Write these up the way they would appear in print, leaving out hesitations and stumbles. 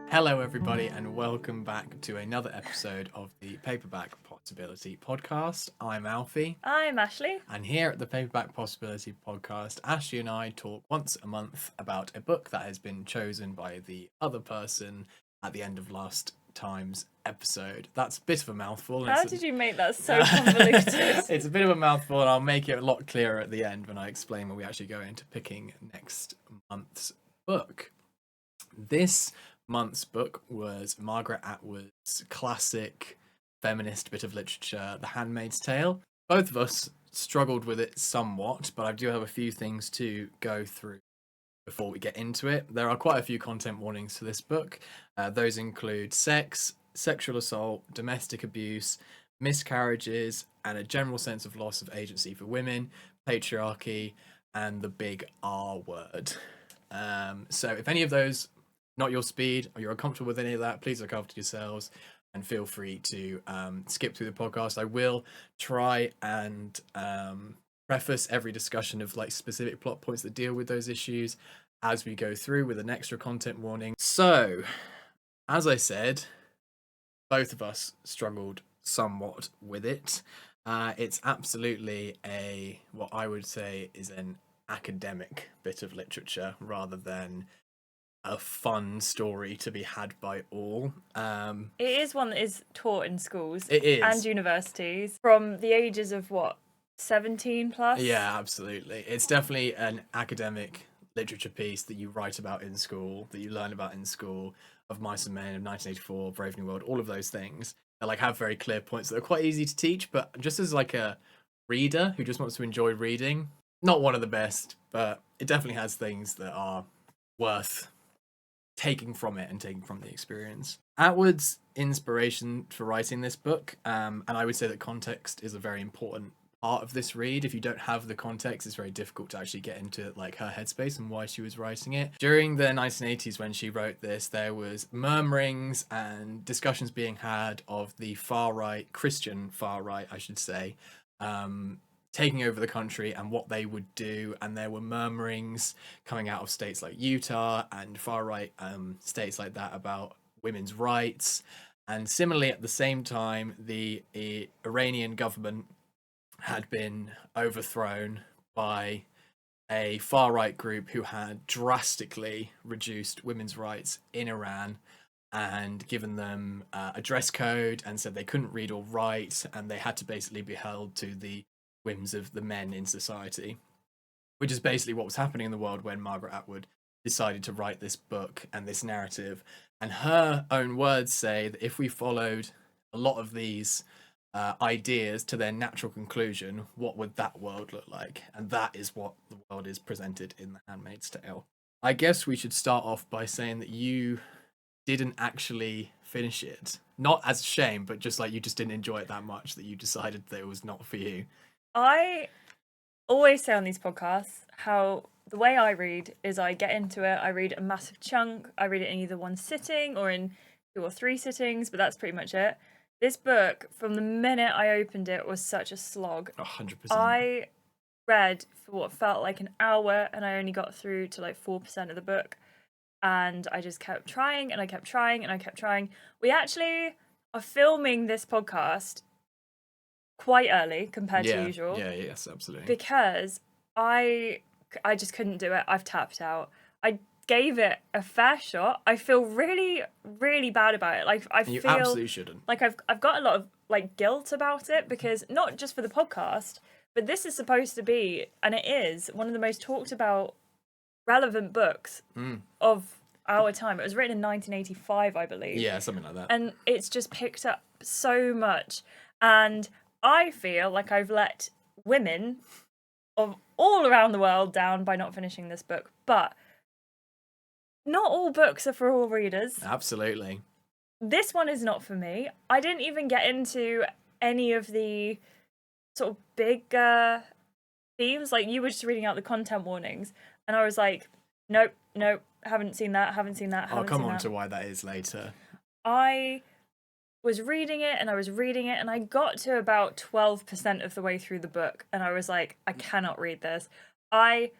Hello, everybody, and welcome back to another episode of the Paperback Possibility Podcast. I'm Alfie, I'm Ashley. and here at the Paperback Possibility Podcast, Ashley and I talk once a month about a book that has been chosen by the other person at the end of last time's episode. That's a bit of a mouthful. How did you make that so convoluted? It's a bit of a mouthful, and I'll make it a lot clearer at the end when I explain when we actually go into picking next month's book. This month's book was Margaret Atwood's classic feminist bit of literature, The Handmaid's Tale. Both of us struggled with it somewhat, but I do have a few things to go through before we get into it. There are quite a few content warnings to this book. Those include sex, sexual assault, domestic abuse, miscarriages, and a general sense of loss of agency for women, patriarchy, and the big R word. So if any of those not your speed or you're uncomfortable with any of that, please look after yourselves and feel free to skip through the podcast. I will try and preface every discussion of like specific plot points that deal with those issues as we go through with an extra content warning. So, as I said, both of us struggled somewhat with it. It's absolutely what I would say is an academic bit of literature rather than a fun story to be had by all. It is one that is taught in schools It is. and universities from the ages of 17 plus? Yeah, absolutely. It's definitely an academic literature piece that you write about in school, that you learn about in school, of Mice and Men, of 1984, Brave New World, all of those things that like have very clear points that are quite easy to teach, but just as like a reader who just wants to enjoy reading, not one of the best, but it definitely has things that are worth taking from it and taking from the experience. Atwood's inspiration for writing this book, and I would say that context is a very important part of this read. If you don't have the context, it's very difficult to actually get into like her headspace and why she was writing it. During the 1980s when she wrote this, there was murmurings and discussions being had of the far right, Christian far right I should say, taking over the country and what they would do, and there were murmurings coming out of states like Utah and far right states like that about women's rights. And similarly, at the same time, the Iranian government had been overthrown by a far right group who had drastically reduced women's rights in Iran and given them a dress code and said they couldn't read or write, and they had to basically be held to the whims of the men in society, which is basically what was happening in the world when Margaret Atwood decided to write this book and this narrative. And her own words say that if we followed a lot of these ideas to their natural conclusion, what would that world look like? And that is what the world is presented in The Handmaid's Tale. I guess we should start off by saying that you didn't actually finish it. Not as a shame, but just like you just didn't enjoy it that much that you decided that it was not for you. I always say on these podcasts how the way I read is I get into it, I read a massive chunk, I read it in either one sitting or in 2 or 3 sittings, but that's pretty much it. This book, from the minute I opened it, was such a slog. 100%. I read for what felt like an hour and I only got through to like 4% of the book. And I just kept trying and I kept trying and I kept trying. We actually are filming this podcast quite early compared to usual. Yeah, yes, absolutely. Because I just couldn't do it. I've tapped out. I gave it a fair shot. I feel really, really bad about it. Like You feel absolutely shouldn't. like I've got a lot of like guilt about it, because not just for the podcast, but this is supposed to be, and it is, one of the most talked about relevant books of our time. It was written in 1985, I believe. Yeah, something like that. And it's just picked up so much. And I feel like I've let women of all around the world down by not finishing this book. But not all books are for all readers. Absolutely. This one is not for me. I didn't even get into any of the sort of bigger themes. Like, you were just reading out the content warnings, and I was like, nope, haven't seen that. I'll come on to why that is later. I was reading it and I got to about 12% of the way through the book and I was like, I cannot read this. I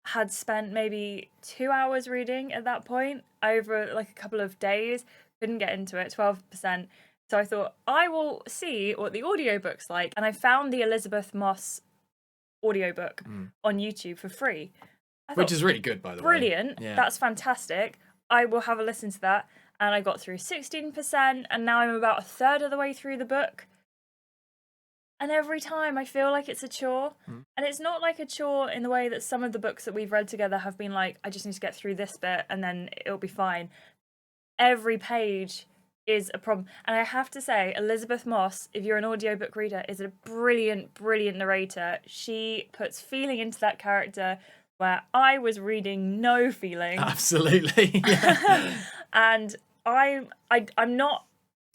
had spent maybe 2 hours reading at that point over like a couple of days. Couldn't get into it, 12%. So I thought, I will see what the audiobook's like. And I found the Elizabeth Moss audiobook on YouTube for free. Which is really good, by the way. Brilliant. Yeah. That's fantastic. I will have a listen to that. And I got through 16%, and now I'm about a third of the way through the book. And every time I feel like it's a chore. And it's not like a chore in the way that some of the books that we've read together have been like, I just need to get through this bit and then it'll be fine. Every page is a problem. And I have to say, Elizabeth Moss, if you're an audiobook reader, is a brilliant, brilliant narrator. She puts feeling into that character where I was reading no feeling. Absolutely. Yeah. And I'm not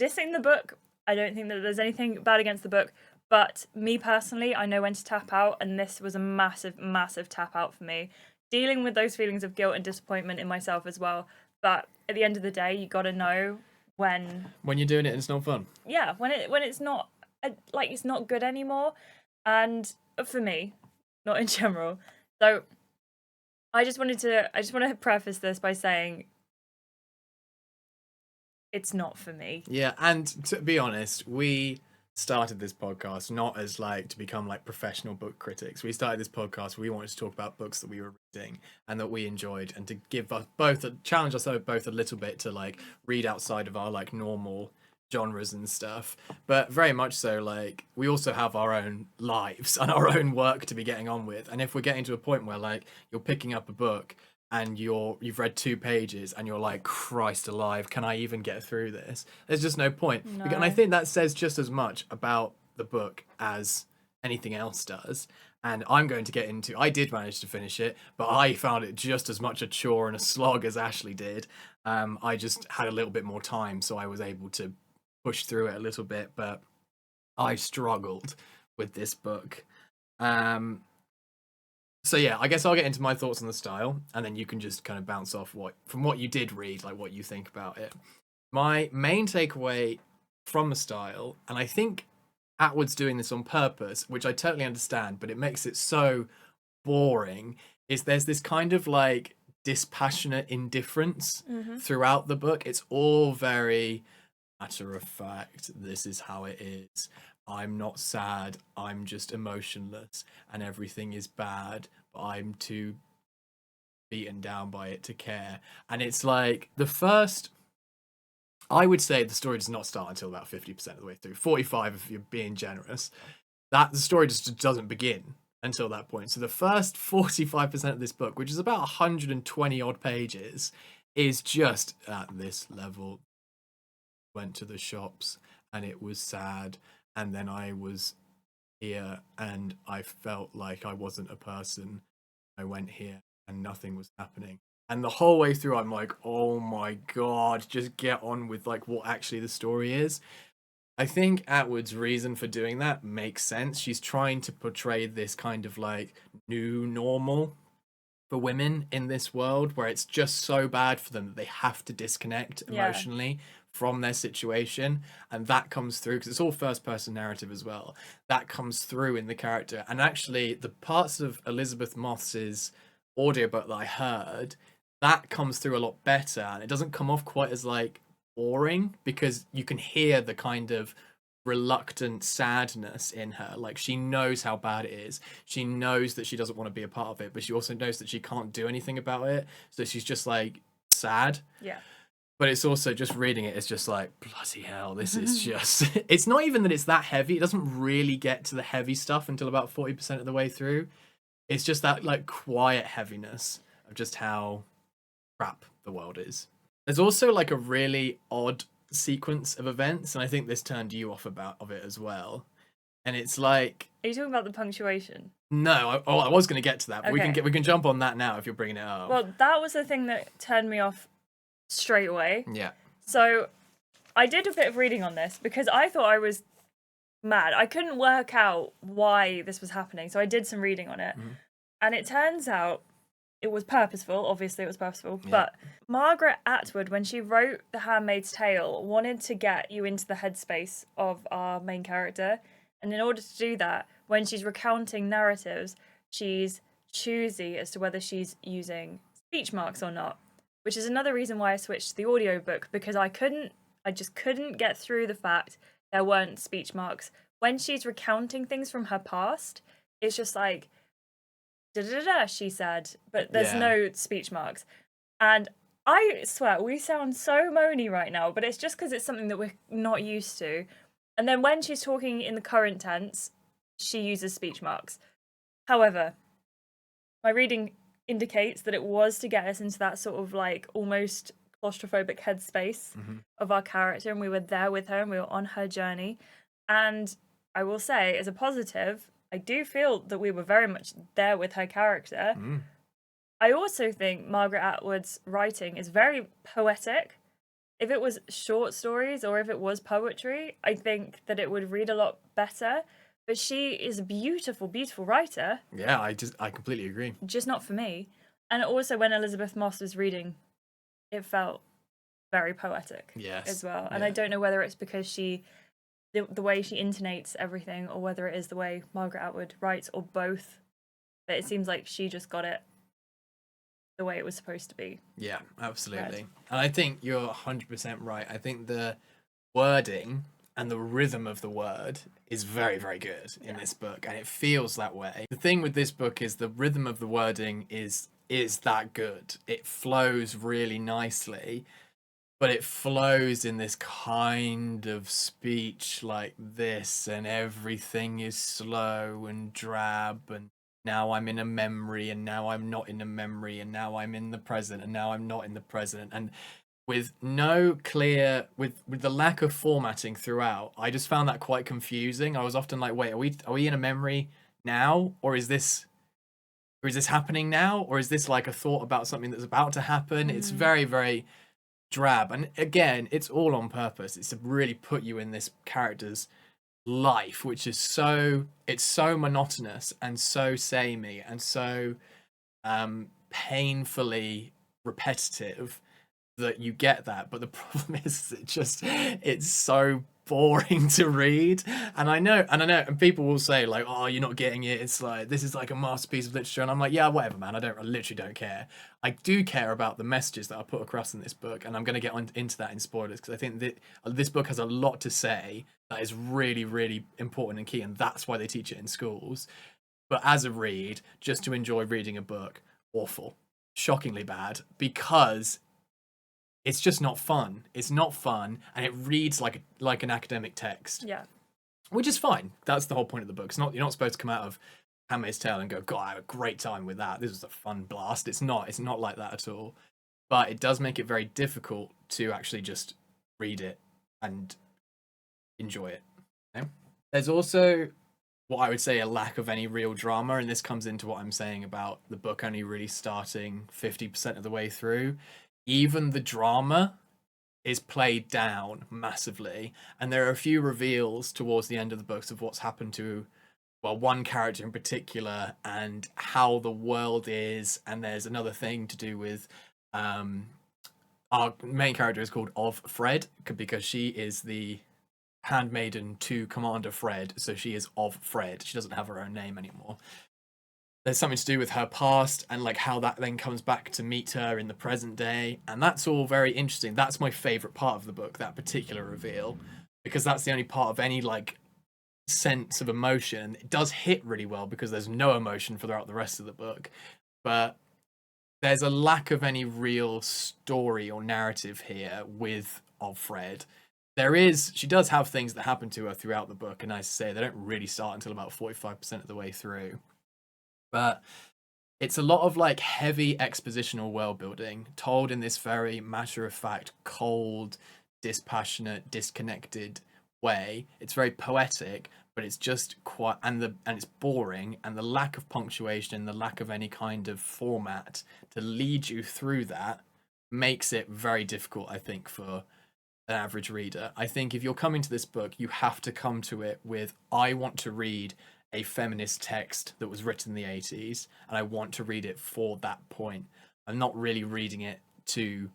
dissing the book. I don't think that there's anything bad against the book. But me personally, I know when to tap out, and this was a massive, massive tap out for me. Dealing with those feelings of guilt and disappointment in myself as well. But at the end of the day, you got to know when you're doing it and it's not fun. Yeah, when it's not like it's not good anymore, and for me, not in general. So I just want to preface this by saying it's not for me. Yeah, and to be honest, we started this podcast not as like to become like professional book critics. We started this podcast we wanted to talk about books that we were reading and that we enjoyed, and to give us both challenge ourselves both a little bit to like read outside of our like normal genres and stuff. But very much so, like, we also have our own lives and our own work to be getting on with. And if we're getting to a point where like you're picking up a book and you've read 2 pages and you're like, Christ alive, can I even get through this? There's just no point. No. And I think that says just as much about the book as anything else does. And I'm going to get into, I did manage to finish it, but I found it just as much a chore and a slog as Ashley did. I just had a little bit more time, so I was able to push through it a little bit, but I struggled with this book. So yeah, I guess I'll get into my thoughts on the style, and then you can just kind of bounce off from what you did read, like what you think about it. My main takeaway from the style, and I think Atwood's doing this on purpose, which I totally understand, but it makes it so boring, is there's this kind of like dispassionate indifference throughout the book. It's all very matter of fact, this is how it is. I'm not sad, I'm just emotionless, and everything is bad, but I'm too beaten down by it to care. And it's like I would say the story does not start until about 50% of the way through, 45 if you're being generous. That the story just doesn't begin until that point. So the first 45% of this book, which is about 120 odd pages, is just at this level. Went to the shops and it was sad, and then I was here and I felt like I wasn't a person. I went here and nothing was happening, and the whole way through I'm like, oh my god, just get on with like what actually the story is. I think Atwood's reason for doing that makes sense. She's trying to portray this kind of like new normal for women in this world where it's just so bad for them that they have to disconnect emotionally from their situation, and that comes through because it's all first person narrative as well. That comes through in the character, and actually the parts of Elizabeth Moss's audiobook that I heard, that comes through a lot better, and it doesn't come off quite as like boring because you can hear the kind of reluctant sadness in her. Like, she knows how bad it is, she knows that she doesn't want to be a part of it, but she also knows that she can't do anything about it, so she's just like sad. But it's also just reading it, it's just like, bloody hell, this is just it's not even that it's that heavy. It doesn't really get to the heavy stuff until about 40% of the way through. It's just that like quiet heaviness of just how crap the world is. There's also like a really odd sequence of events, and I think this turned you off of it as well. And it's like, are you talking about the punctuation? No, I was going to get to that, but okay. we can jump on that now if you're bringing it up. Well, that was the thing that turned me off straight away. Yeah. So I did a bit of reading on this because I thought I was mad. I couldn't work out why this was happening, so I did some reading on it. And it turns out it was purposeful. Obviously it was purposeful. Yeah. But Margaret Atwood, when she wrote The Handmaid's Tale, wanted to get you into the headspace of our main character. And in order to do that, when she's recounting narratives, she's choosy as to whether she's using speech marks or not, which is another reason why I switched to the audiobook, because I just couldn't get through the fact there weren't speech marks. When she's recounting things from her past, it's just like, da da da, she said, but there's no speech marks. And I swear, we sound so moany right now, but it's just because it's something that we're not used to. And then when she's talking in the current tense, she uses speech marks. However, my reading indicates that it was to get us into that sort of like almost claustrophobic headspace of our character, and we were there with her and we were on her journey. And I will say, as a positive, I do feel that we were very much there with her character. I also think Margaret Atwood's writing is very poetic. If it was short stories or if it was poetry, I think that it would read a lot better. But she is a beautiful, beautiful writer. Yeah, I completely agree. Just not for me. And also when Elizabeth Moss was reading, it felt very poetic as well. And I don't know whether it's because the way she intonates everything, or whether it is the way Margaret Atwood writes, or both. But it seems like she just got it the way it was supposed to be. Yeah, absolutely. Read. And I think you're 100% right. I think the wording and the rhythm of the word is very, very good in this book, and it feels that way. The thing with this book is the rhythm of the wording is that good. It flows really nicely, but it flows in this kind of speech like this, and everything is slow and drab, and now I'm in a memory, and now I'm not in a memory, and now I'm in the present, and now I'm not in the present. And with no clear, with the lack of formatting throughout, I just found that quite confusing. I was often like, wait, are we in a memory now, or is this happening now, or is this like a thought about something that's about to happen? It's very, very drab, and again, it's all on purpose. It's to really put you in this character's life, which is so monotonous and so samey and so painfully repetitive that you get that. But the problem is it's so boring to read. And I know, and people will say like, oh, you're not getting it, it's like, this is like a masterpiece of literature. And I'm like, yeah, whatever, man. I literally don't care. I do care about the messages that I put across in this book, and I'm going to get into that in spoilers, because I think that this book has a lot to say that is really, really important and key, and that's why they teach it in schools. But as a read, just to enjoy reading a book, awful, shockingly bad, because it's just not fun. It's not fun, and it reads like an academic text. Yeah. Which is fine. That's the whole point of the book. It's not, you're not supposed to come out of Handmaid's Tale and go, God, I had a great time with that. This was a fun blast. It's not like that at all. But it does make it very difficult to actually just read it and enjoy it. Okay? There's also what I would say a lack of any real drama, and this comes into what I'm saying about the book only really starting 50% of the way through. Even the drama is played down massively, and there are a few reveals towards the end of the books of what's happened to, well, one character in particular and how the world is. And there's another thing to do with our main character is called Of Fred, because she is the handmaiden to Commander Fred, so she is Of Fred. She doesn't have her own name anymore. There's something to do with her past and like how that then comes back to meet her in the present day, and that's all very interesting. That's my favorite part of the book, that particular reveal, because that's the only part of any like sense of emotion. It does hit really well because there's no emotion throughout the rest of the book, but there's a lack of any real story or narrative here with Of Fred. She does have things that happen to her throughout the book, and I say they don't really start until about 45% of the way through. But it's a lot of like heavy expositional world building told in this very matter-of-fact, cold, dispassionate, disconnected way. It's very poetic, but it's just quite, and it's boring, and the lack of punctuation, the lack of any kind of format to lead you through that makes it very difficult, I think, for an average reader. I think if you're coming to this book, you have to come to it with, I want to read a feminist text that was written in the 80s, and I want to read it for that point. I'm not really reading it to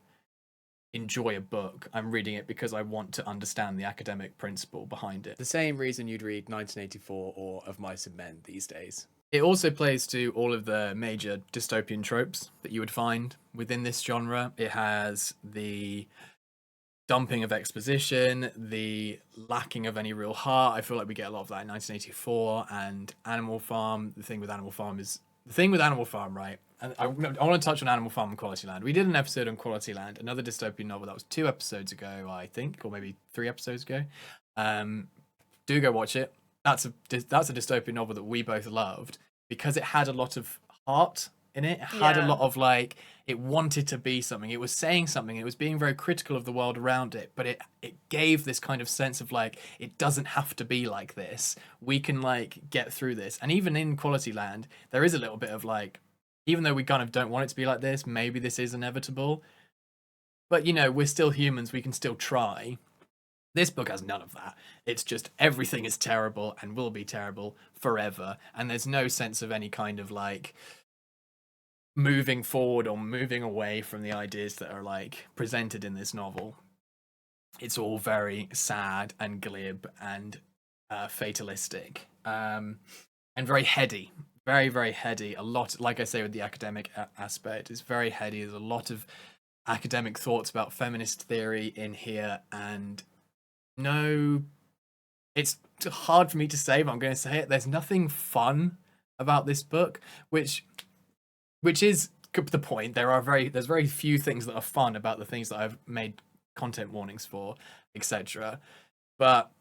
enjoy a book. I'm reading it because I want to understand the academic principle behind it. The same reason you'd read 1984 or Of Mice and Men these days. It also plays to all of the major dystopian tropes that you would find within this genre. It has the dumping of exposition, the lacking of any real heart. I feel like we get a lot of that in 1984 and Animal Farm. The thing with Animal Farm, right? And I want to touch on Animal Farm and Quality Land. We did an episode on Quality Land, another dystopian novel that was 2 episodes ago, I think, or maybe 3 episodes ago. Do go watch it. That's a dystopian novel that we both loved because it had a lot of heart in it. It had a lot of like, it wanted to be something. It was saying something. It was being very critical of the world around it, but it gave this kind of sense of like, it doesn't have to be like this. We can like get through this. And even in Quality Land, there is a little bit of like, even though we kind of don't want it to be like this, maybe this is inevitable. But you know, we're still humans. We can still try. This book has none of that. It's just everything is terrible and will be terrible forever. And there's no sense of any kind of like moving forward or moving away from the ideas that are like presented in this novel. It's all very sad and glib and fatalistic, and very heady. Very, very heady. A lot, like I say, with the academic aspect, it's very heady. There's a lot of academic thoughts about feminist theory in here, and no, it's hard for me to say, but I'm going to say it. There's nothing fun about this book, which is the point. There's very few things that are fun about the things that I've made content warnings for, etc. But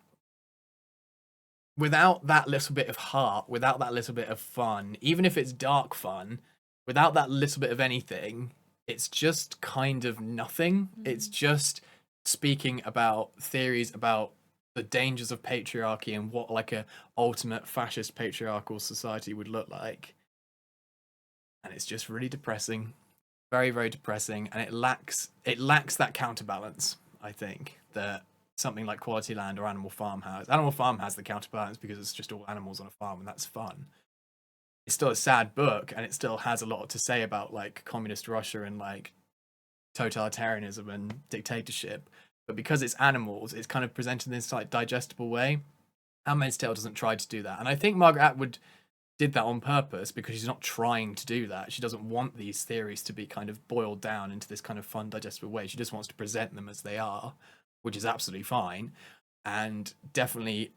without that little bit of heart, without that little bit of fun, even if it's dark fun, without that little bit of anything, it's just kind of nothing. It's just speaking about theories about the dangers of patriarchy and what like a ultimate fascist patriarchal society would look like. And it's just really depressing, very, very depressing, and it lacks that counterbalance, I think, that something like Quality Land or Animal Farm has. Animal Farm has the counterbalance because it's just all animals on a farm, and that's fun. It's still a sad book, and it still has a lot to say about like communist Russia and like totalitarianism and dictatorship. But because it's animals, it's kind of presented in this like digestible way. Handmaid's Tale doesn't try to do that, and I think Margaret Atwood did that on purpose because she's not trying to do that. She doesn't want these theories to be kind of boiled down into this kind of fun, digestible way. She just wants to present them as they are, which is absolutely fine, and definitely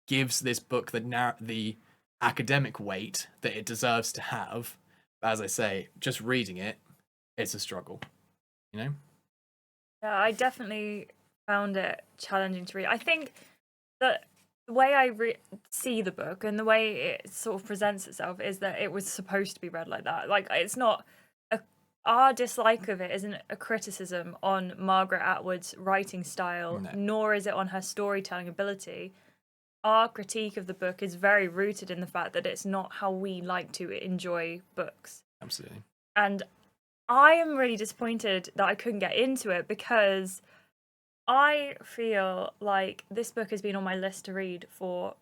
gives this book the academic weight that it deserves to have. But as I say, just reading it, it's a struggle, you know? Yeah, I definitely found it challenging to read. I think that the way I see the book and the way it sort of presents itself is that it was supposed to be read like that. Like, it's not our dislike of it isn't a criticism on Margaret Atwood's writing style, nor is it on her storytelling ability. Our critique of the book is very rooted in the fact that it's not how we like to enjoy books. Absolutely. And I am really disappointed that I couldn't get into it because I feel like this book has been on my list to read for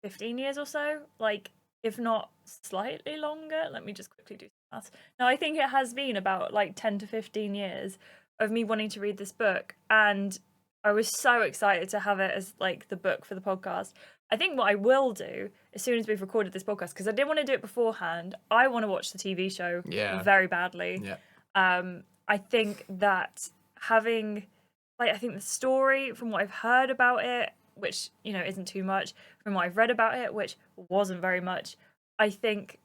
15 years or so, like, if not slightly longer. Let me just quickly do some maths. No, I think it has been about like 10 to 15 years of me wanting to read this book, and I was so excited to have it as like the book for the podcast. I think what I will do as soon as we've recorded this podcast, because I didn't want to do it beforehand, I want to watch the TV show very badly. I think that having, like, I think the story, from what I've heard about it, which, you know, isn't too much, from what I've read about it, which wasn't very much, I think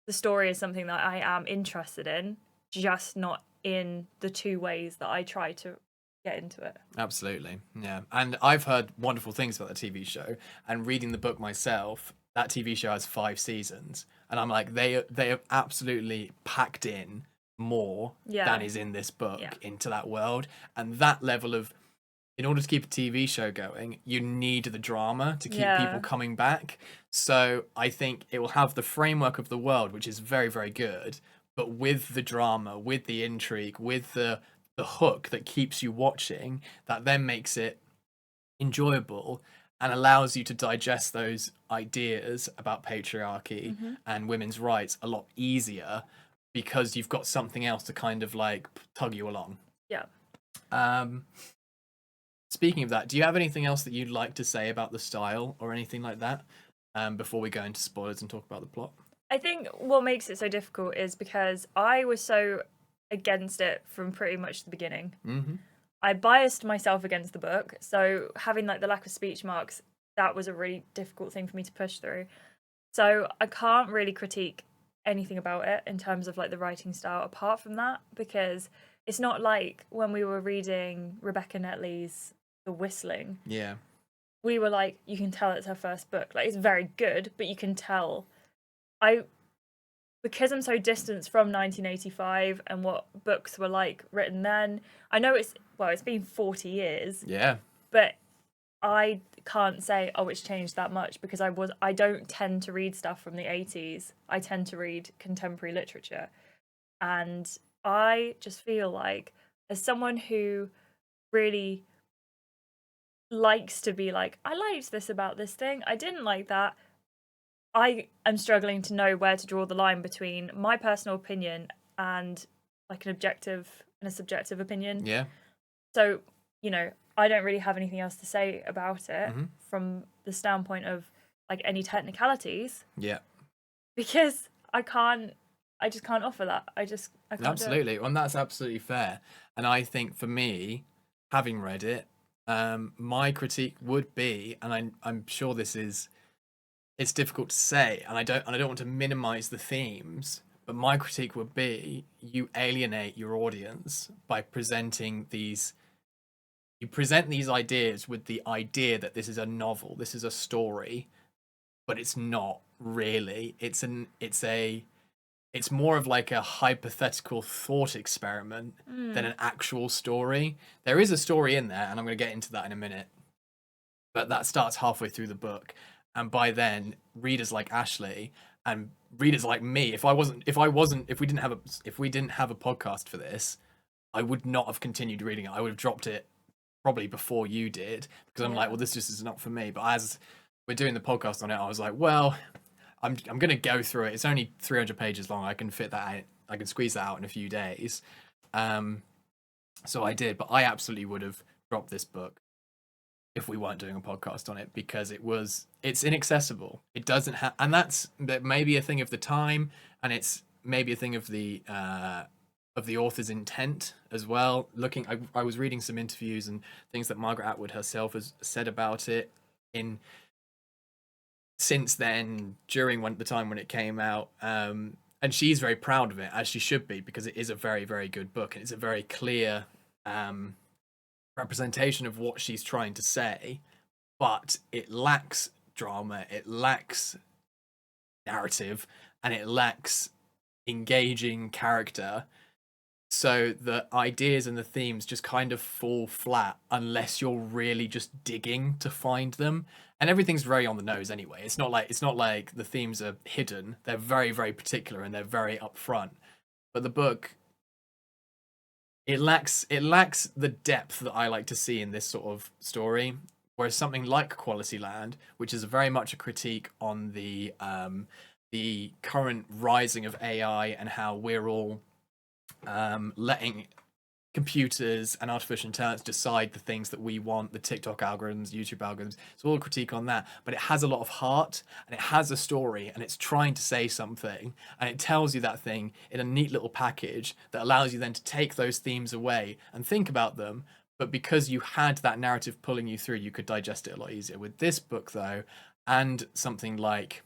the story is something that I am interested in, just not in the 2 ways that I try to get into it. Absolutely, yeah. And I've heard wonderful things about the TV show, and reading the book myself, that TV show has 5 seasons, and I'm like, they have absolutely packed in more than is in this book into that world. And that level of, in order to keep a TV show going, you need the drama to keep people coming back. So I think it will have the framework of the world, which is very, very good, but with the drama, with the intrigue, with the hook that keeps you watching, that then makes it enjoyable and allows you to digest those ideas about patriarchy and women's rights a lot easier, because you've got something else to kind of like tug you along. Yeah. Speaking of that, do you have anything else that you'd like to say about the style or anything like that before we go into spoilers and talk about the plot? I think what makes it so difficult is because I was so against it from pretty much the beginning. Mm-hmm. I biased myself against the book, so having like the lack of speech marks, that was a really difficult thing for me to push through. So I can't really critique anything about it in terms of like the writing style apart from that, because it's not like when we were reading Rebecca Netley's The Whistling. Yeah. We were like, you can tell it's her first book. Like, it's very good, but you can tell. I Because I'm so distanced from 1985 and what books were like written then. I know it's been 40 years, Yeah. but I can't say, oh, it's changed that much, because I don't tend to read stuff from the 80s. I tend to read contemporary literature. And I just feel like, as someone who really likes to be like, I liked this about this thing, I didn't like that, I am struggling to know where to draw the line between my personal opinion and like an objective and a subjective opinion. Yeah. So, I don't really have anything else to say about it Mm-hmm. from the standpoint of like any technicalities, Yeah. because I just can't offer that. I can't do it. Absolutely. And that's absolutely fair. And I think for me, having read it, my critique would be, and I'm sure it's difficult to say, and I don't want to minimize the themes, but my critique would be, you alienate your audience by you present these ideas with the idea that this is a novel, this is a story, but it's not really. It's more of like a hypothetical thought experiment than an actual story. There is a story in there, and I'm going to get into that in a minute, but that starts halfway through the book, and by then readers like Ashley and readers like me, if we didn't have a podcast for this, I would not have continued reading it. I would have dropped it probably before you did, because I'm like, well, this just is not for me. But as we're doing the podcast on it, I was like, well, I'm going to go through it. It's only 300 pages long. I can fit that out. I can squeeze that out in a few days. So I did, but I absolutely would have dropped this book if we weren't doing a podcast on it, because it's inaccessible. It doesn't have, and that's maybe a thing of the time, and it's maybe a thing of the author's intent as well. I was reading some interviews and things that Margaret Atwood herself has said about it since then, during the time when it came out, and she's very proud of it, as she should be, because it is a very, very good book, and it's a very clear representation of what she's trying to say, but it lacks drama, it lacks narrative, and it lacks engaging character. So the ideas and the themes just kind of fall flat unless you're really just digging to find them. And everything's very on the nose anyway. It's not like the themes are hidden. They're very, very particular, and they're very upfront. But the book, it lacks the depth that I like to see in this sort of story. Whereas something like Quality Land, which is very much a critique on the current rising of AI and how we're all letting computers and artificial intelligence decide the things that we want, the TikTok algorithms, YouTube algorithms. It's all a critique on that, but it has a lot of heart, and it has a story, and it's trying to say something, and it tells you that thing in a neat little package that allows you then to take those themes away and think about them. But because you had that narrative pulling you through, you could digest it a lot easier. With this book, though, and something like,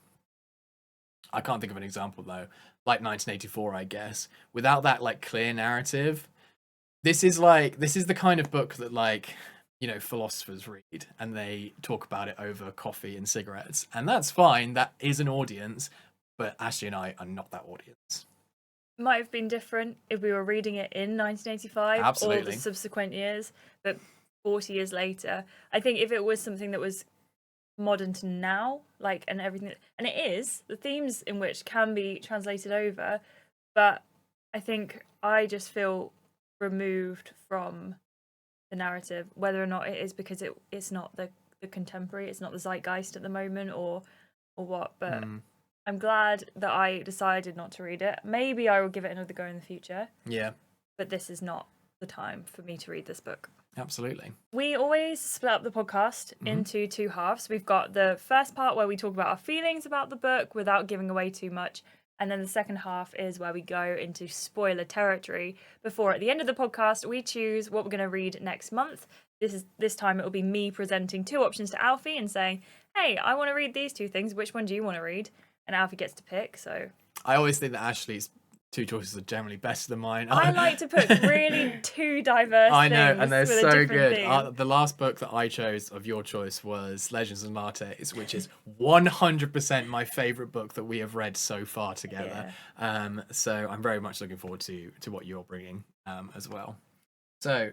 I can't think of an example though, like 1984, I guess, without that like clear narrative, this is the kind of book that, like, philosophers read and they talk about it over coffee and cigarettes, and that's fine. That is an audience, but Ashley and I are not that audience. Might have been different if we were reading it in 1985 or Absolutely. the subsequent years, but 40 years later, I think if it was something that was modern to now, like, and everything, and it is, the themes in which can be translated over, but I think I just feel removed from the narrative, whether or not it is because it's not the contemporary, it's not the zeitgeist at the moment, or what, but I'm glad that I decided not to read it. Maybe I will give it another go in the future. Yeah. But this is not the time for me to read this book. Absolutely. We always split up the podcast into two halves. We've got the first part where we talk about our feelings about the book without giving away too much. And then the second half is where we go into spoiler territory before at the end of the podcast we choose what we're going to read next month. This time it will be me presenting two options to Alfie and saying, hey, I want to read these two things. Which one do you want to read? And Alfie gets to pick. So I always think that Ashley's two choices are generally better than mine. I like to put really two diverse I know, things and they're with a so different good. theme. The last book that I chose of your choice was Legends and Lattes, which is 100% my favorite book that we have read so far together. So I'm very much looking forward to what you're bringing as well. So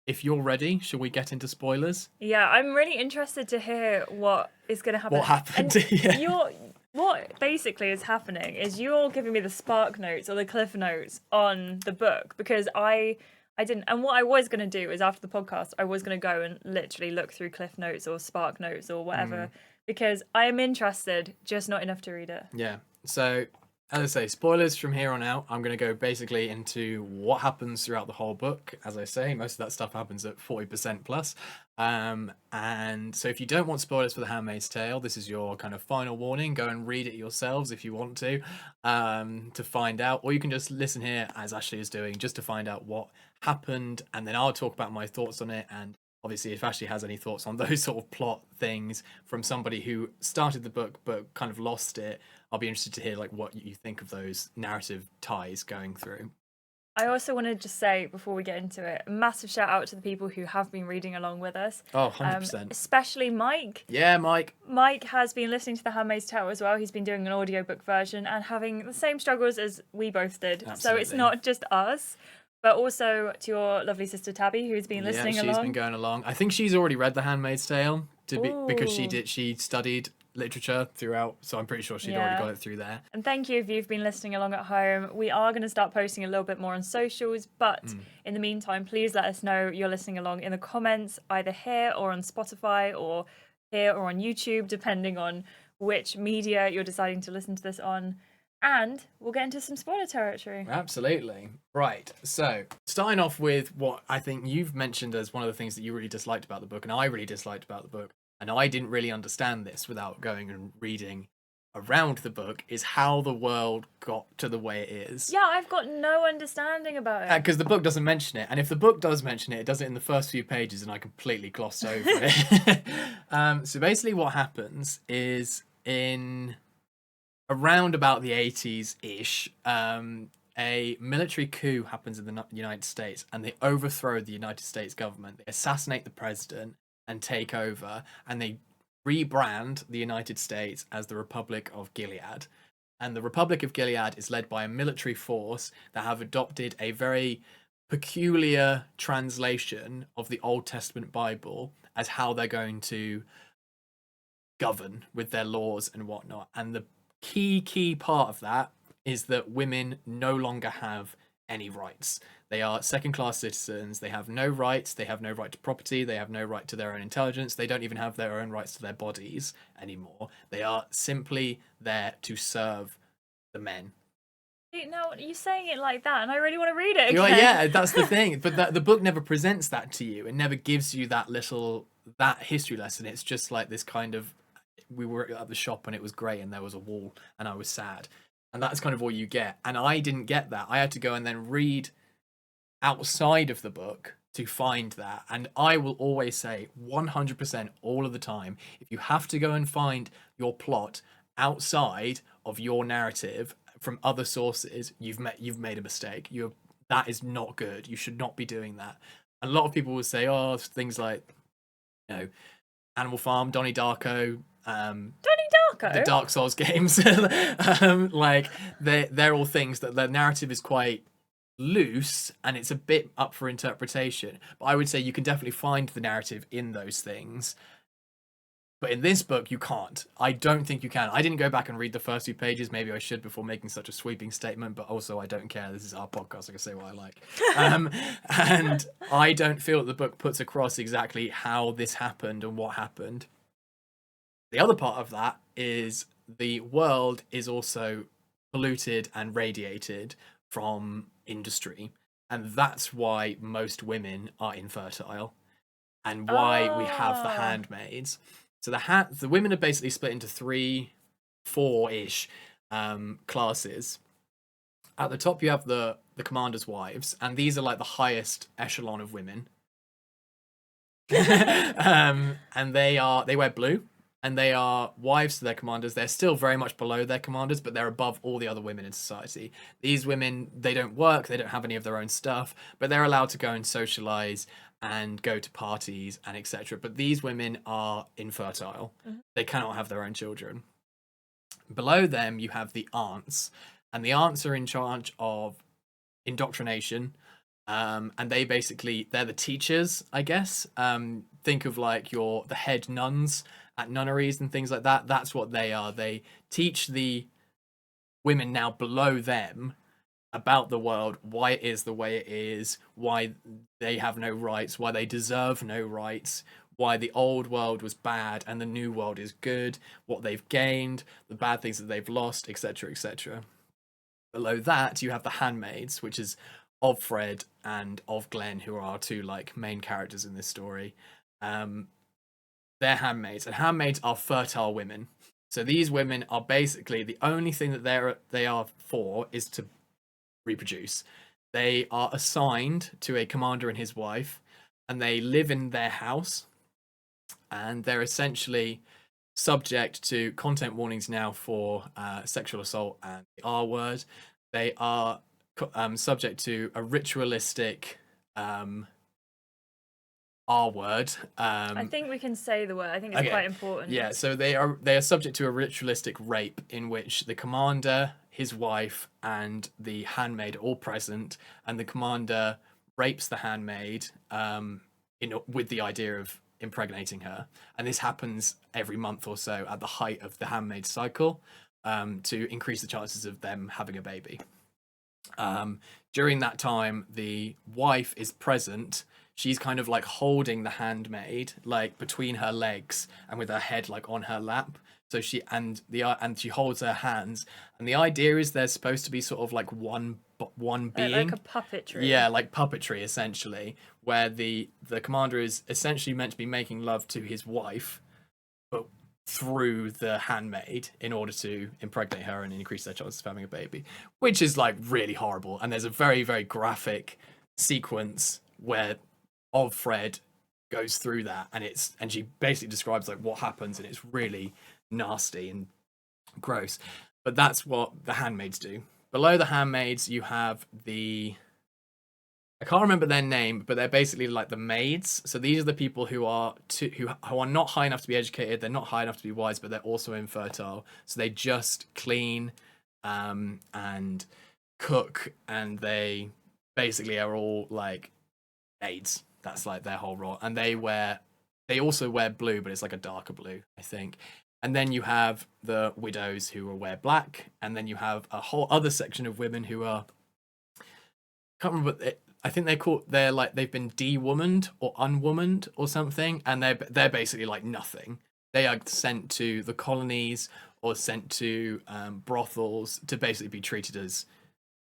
if you're ready, shall we get into spoilers? Yeah, I'm really interested to hear what is going to happen. What happened? And what basically is happening is you're giving me the spark notes or the cliff notes on the book, because I didn't. And what I was going to do is after the podcast, I was going to go and literally look through cliff notes or spark notes or whatever, because I am interested, just not enough to read it. Yeah. So as I say, spoilers from here on out. I'm going to go basically into what happens throughout the whole book. As I say, most of that stuff happens at 40% plus. And so if you don't want spoilers for The Handmaid's Tale, this is your kind of final warning. Go and read it yourselves if you want to find out. Or you can just listen here, as Ashley is doing, just to find out what happened. And then I'll talk about my thoughts on it. And obviously, if Ashley has any thoughts on those sort of plot things from somebody who started the book but kind of lost it, I'll be interested to hear like what you think of those narrative ties going through. I also want to just say, before we get into it, a massive shout out to the people who have been reading along with us. Oh, 100%. Especially Mike. Yeah, Mike. Mike has been listening to The Handmaid's Tale as well. He's been doing an audiobook version and having the same struggles as we both did. Absolutely. So it's not just us, but also to your lovely sister Tabby, who's been listening along. Yeah, she's been going along. I think she's already read The Handmaid's Tale because she studied literature throughout, so I'm pretty sure she'd already got it through there. And thank you if you've been listening along at home. We are going to start posting a little bit more on socials, but in the meantime, please let us know you're listening along in the comments, either here or on Spotify or here or on YouTube, depending on which media you're deciding to listen to this on. And we'll get into some spoiler territory. Absolutely. Right. So, starting off with what I think you've mentioned as one of the things that you really disliked about the book, and I really disliked about the book, and I didn't really understand this without going and reading around the book, is how the world got to the way it is. Yeah, I've got no understanding about it. Because the book doesn't mention it. And if the book does mention it, it does it in the first few pages, and I completely glossed over it. So basically what happens is in around about the 80s-ish, a military coup happens in the United States, and they overthrow the United States government. They assassinate the president and take over, and they rebrand the United States as the Republic of Gilead. And the Republic of Gilead is led by a military force that have adopted a very peculiar translation of the Old Testament Bible as how they're going to govern with their laws and whatnot. And the key part of that is that women no longer have any rights. They are second-class citizens. They have no rights. They have no right to property. They have no right to their own intelligence. They don't even have their own rights to their bodies anymore. They are simply there to serve the men. Now, you're saying it like that, and I really want to read it again. You're like, yeah, that's the thing. But the book never presents that to you. It never gives you that history lesson. It's just like this kind of, we were at the shop and it was grey and there was a wall and I was sad. And that's kind of all you get. And I didn't get that. I had to go and then read outside of the book to find that. And I will always say 100% all of the time, if you have to go and find your plot outside of your narrative from other sources, you've made a mistake. That is not good. You should not be doing that. And a lot of people will say, oh, things like, Animal Farm, Donnie Darko, the Dark Souls games, like they're all things that the narrative is quite loose and it's a bit up for interpretation. But I would say you can definitely find the narrative in those things. But in this book, you can't. I don't think you can. I didn't go back and read the first few pages. Maybe I should before making such a sweeping statement, but also I don't care. This is our podcast. I can say what I like. And I don't feel that the book puts across exactly how this happened and what happened. The other part of that is the world is also polluted and radiated from industry. and that's why most women are infertile, and why we have the Oh, handmaids. So the women are basically split into three, four-ish classes. At the top, you have the commander's wives, and these are like the highest echelon of women. And they wear blue, and they are wives to their commanders. They're still very much below their commanders, but they're above all the other women in society. These women, they don't work, they don't have any of their own stuff, but they're allowed to go and socialize and go to parties and etc. But these women are infertile. Mhm. They cannot have their own children. Below them, you have the aunts, and the aunts are in charge of indoctrination, and they're the teachers, I guess. Think of like the head nuns at nunneries and things like that. That's what they are. They teach the women now below them about the world, why it is the way it is, why they have no rights, why they deserve no rights, why the old world was bad and the new world is good, what they've gained, the bad things that they've lost, etc., etc. Below that, you have the handmaids, which is of Fred and of Glenn, who are our two like main characters in this story. They're handmaids, and handmaids are fertile women. So these women are basically the only thing that they are for is to reproduce. They are assigned to a commander and his wife, and they live in their house, and they're essentially subject to content warnings now for sexual assault and the R word. They are subject to a ritualistic R word. I think we can say the word. I think it's Okay. quite important. Yeah, so they are subject to a ritualistic rape in which the commander, his wife, and the handmaid are all present, and the commander rapes the handmaid with the idea of impregnating her. And this happens every month or so at the height of the handmaid cycle, to increase the chances of them having a baby. During that time, the wife is present. She's kind of like holding the handmaid like between her legs and with her head like on her lap. So she holds her hands, and the idea is they're supposed to be sort of like one being, Like a puppetry. yeah, like puppetry essentially, where the commander is essentially meant to be making love to his wife, but through the handmaid in order to impregnate her and increase their chances of having a baby, which is like really horrible. And there's a very, very graphic sequence where of Fred goes through that, and she basically describes like what happens, and it's really nasty and gross. But that's what the handmaids do. Below the handmaids, you have I can't remember their name, but they're basically like the maids. So these are the people who are not high enough to be educated. They're not high enough to be wise, but they're also infertile. So they just clean, and cook, and they basically are all like maids. That's like their whole role. And they also wear blue, but it's like a darker blue, I think. And then you have the widows who wear black, and then you have a whole other section of women who are, can't remember. I think they've been de-womaned or unwomaned or something, and they're basically like nothing. They are sent to the colonies or sent to brothels to basically be treated as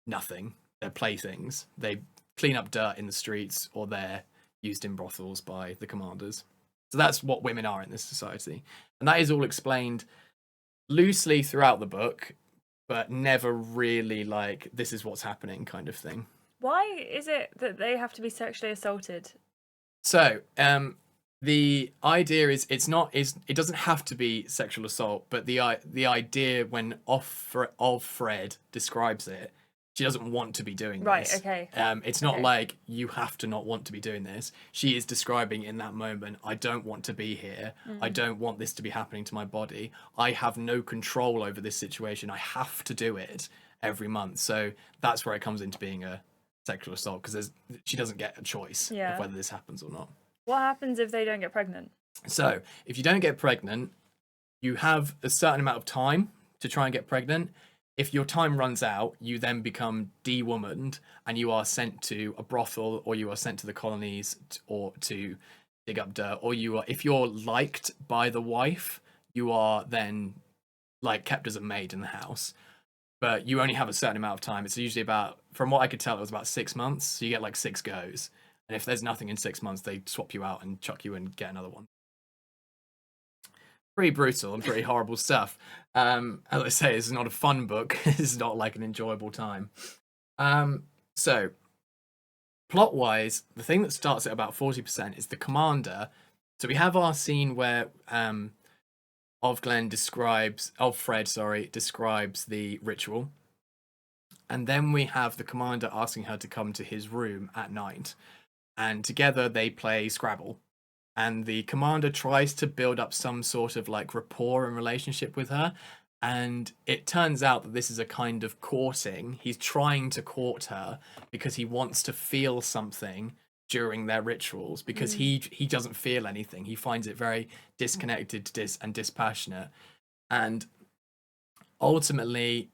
nothing. They're playthings. They clean up dirt in the streets, or they're used in brothels by the commanders. So that's what women are in this society, and that is all explained loosely throughout the book, but never really like this is what's happening kind of thing. Why is it that they have to be sexually assaulted? So, the idea is it doesn't have to be sexual assault, but the idea when of Fred describes it, she doesn't want to be doing Right, this. okay. It's not Okay. like you have to not want to be doing this. She is describing in that moment, I don't want to be here. I don't want this to be happening to my body. I have no control over this situation. I have to do it every month. So that's where it comes into being a sexual assault, because she doesn't get a choice Yeah. of whether this happens or not. What happens if they don't get pregnant? So if you don't get pregnant, you have a certain amount of time to try and get pregnant. If your time runs out, you then become de-womaned, and you are sent to a brothel, or you are sent to the colonies, or to dig up dirt, or if you're liked by the wife, you are then like kept as a maid in the house. but you only have a certain amount of time. It's usually about, from what I could tell, it was about 6 months. So you get like 6 goes. And if there's nothing in 6 months, they swap you out and chuck you and get another one. Pretty brutal and pretty horrible stuff. As I say, it's not a fun book. It's not like an enjoyable time. So, plot-wise, the thing that starts at about 40% is the commander. So we have our scene where Fred describes the ritual. And then we have the commander asking her to come to his room at night. And together they play Scrabble. And the commander tries to build up some sort of like rapport and relationship with her. And it turns out that this is a kind of courting. He's trying to court her because he wants to feel something during their rituals, because he doesn't feel anything. He finds it very disconnected and dispassionate. And ultimately,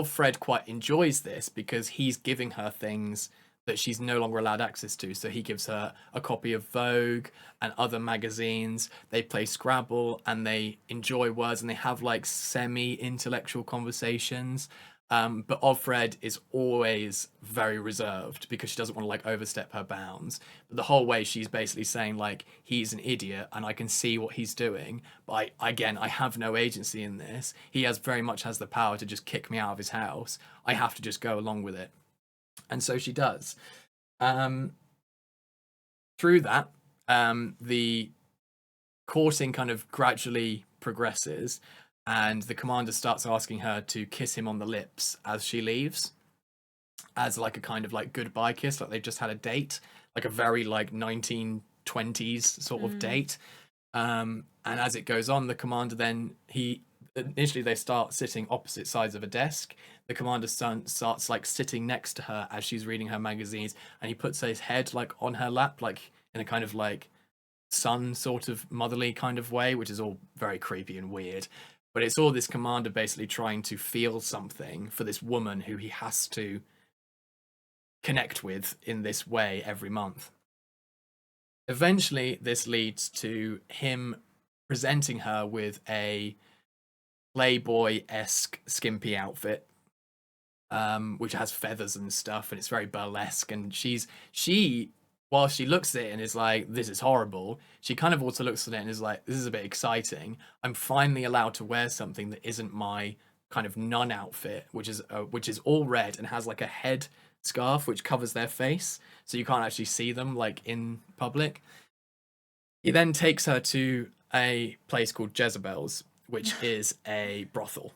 Fred quite enjoys this because he's giving her things that she's no longer allowed access to. So he gives her a copy of Vogue and other magazines. They play Scrabble and they enjoy words and they have like semi-intellectual conversations. But Offred is always very reserved because she doesn't want to like overstep her bounds. But the whole way she's basically saying like, he's an idiot and I can see what he's doing. But I have no agency in this. He very much has the power to just kick me out of his house. I have to just go along with it. And so she does. Through that, the courting kind of gradually progresses, and the commander starts asking her to kiss him on the lips as she leaves, as like a kind of like goodbye kiss, like they've just had a date, like a very like 1920s sort of date. And as it goes on, the commander then initially they start sitting opposite sides of a desk. The commander's son starts like sitting next to her as she's reading her magazines, and he puts his head like on her lap, like in a kind of like son sort of motherly kind of way, which is all very creepy and weird. But it's all this commander basically trying to feel something for this woman who he has to connect with in this way every month. Eventually, this leads to him presenting her with a Playboy-esque skimpy outfit, which has feathers and stuff, and it's very burlesque. And while she looks at it and is like, this is horrible, she kind of also looks at it and is like, this is a bit exciting. I'm finally allowed to wear something that isn't my kind of nun outfit, which is all red and has like a head scarf which covers their face, so you can't actually see them like in public. He then takes her to a place called Jezebel's, which is a brothel.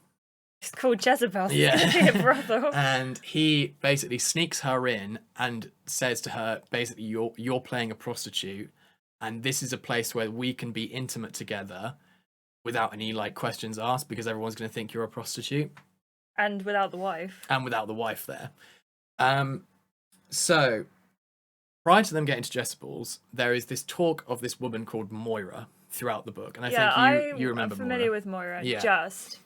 It's called Jezebel. Yeah. It's gonna be a brothel. And he basically sneaks her in and says to her, basically, you're playing a prostitute, and this is a place where we can be intimate together without any like questions asked, because everyone's going to think you're a prostitute. And without the wife. And without the wife there. So prior to them getting to Jezebel's, there is this talk of this woman called Moira throughout the book, and I think you remember I'm familiar Moira. with Moira. Yeah. Just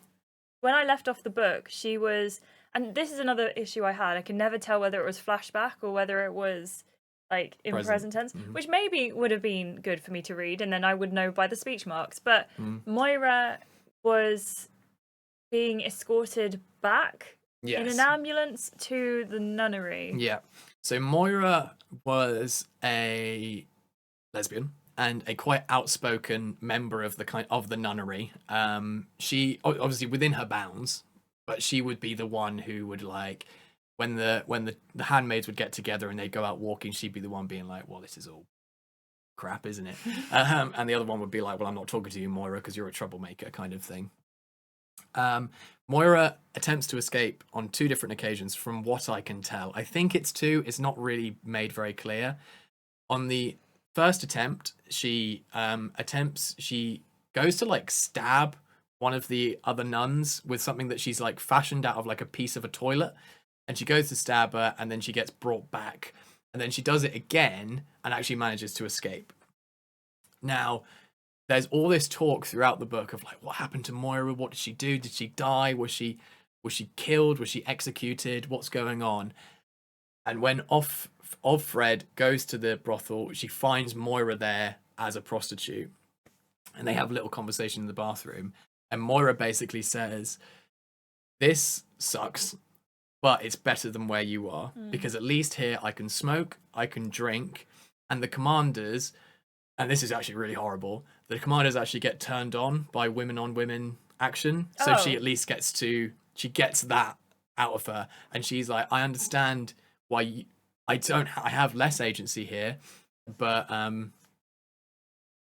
when I left off the book, she was, and this is another issue I had. I can never tell whether it was flashback or whether it was like in present tense, which maybe would have been good for me to read, and then I would know by the speech marks. But Moira was being escorted back in an ambulance to the nunnery. Yeah. So Moira was a lesbian and a quite outspoken member of the nunnery. She obviously within her bounds, but she would be the one who would like when the handmaids would get together and they'd go out walking, she'd be the one being like, well, this is all crap, isn't it? And the other one would be like, well, I'm not talking to you, Moira, because you're a troublemaker, kind of thing. Moira attempts to escape on 2 different occasions from what I can tell. I think it's 2. It's not really made very clear. On the first attempt, she goes to like stab one of the other nuns with something that she's like fashioned out of like a piece of a toilet, and she goes to stab her, and then she gets brought back, and then she does it again and actually manages to escape. Now, there's all this talk throughout the book of like, what happened to Moira? What did she do? Did she die? Was she killed? Was she executed? What's going on? And when Fred goes to the brothel, she finds Moira there as a prostitute, and they have a little conversation in the bathroom. And Moira basically says, this sucks, but it's better than where you are, because at least here I can smoke, I can drink, and the commanders, and this is actually really horrible, the commanders actually get turned on by women on women action. So she Oh. at least she gets that out of her, and she's like, I understand why I have less agency here, but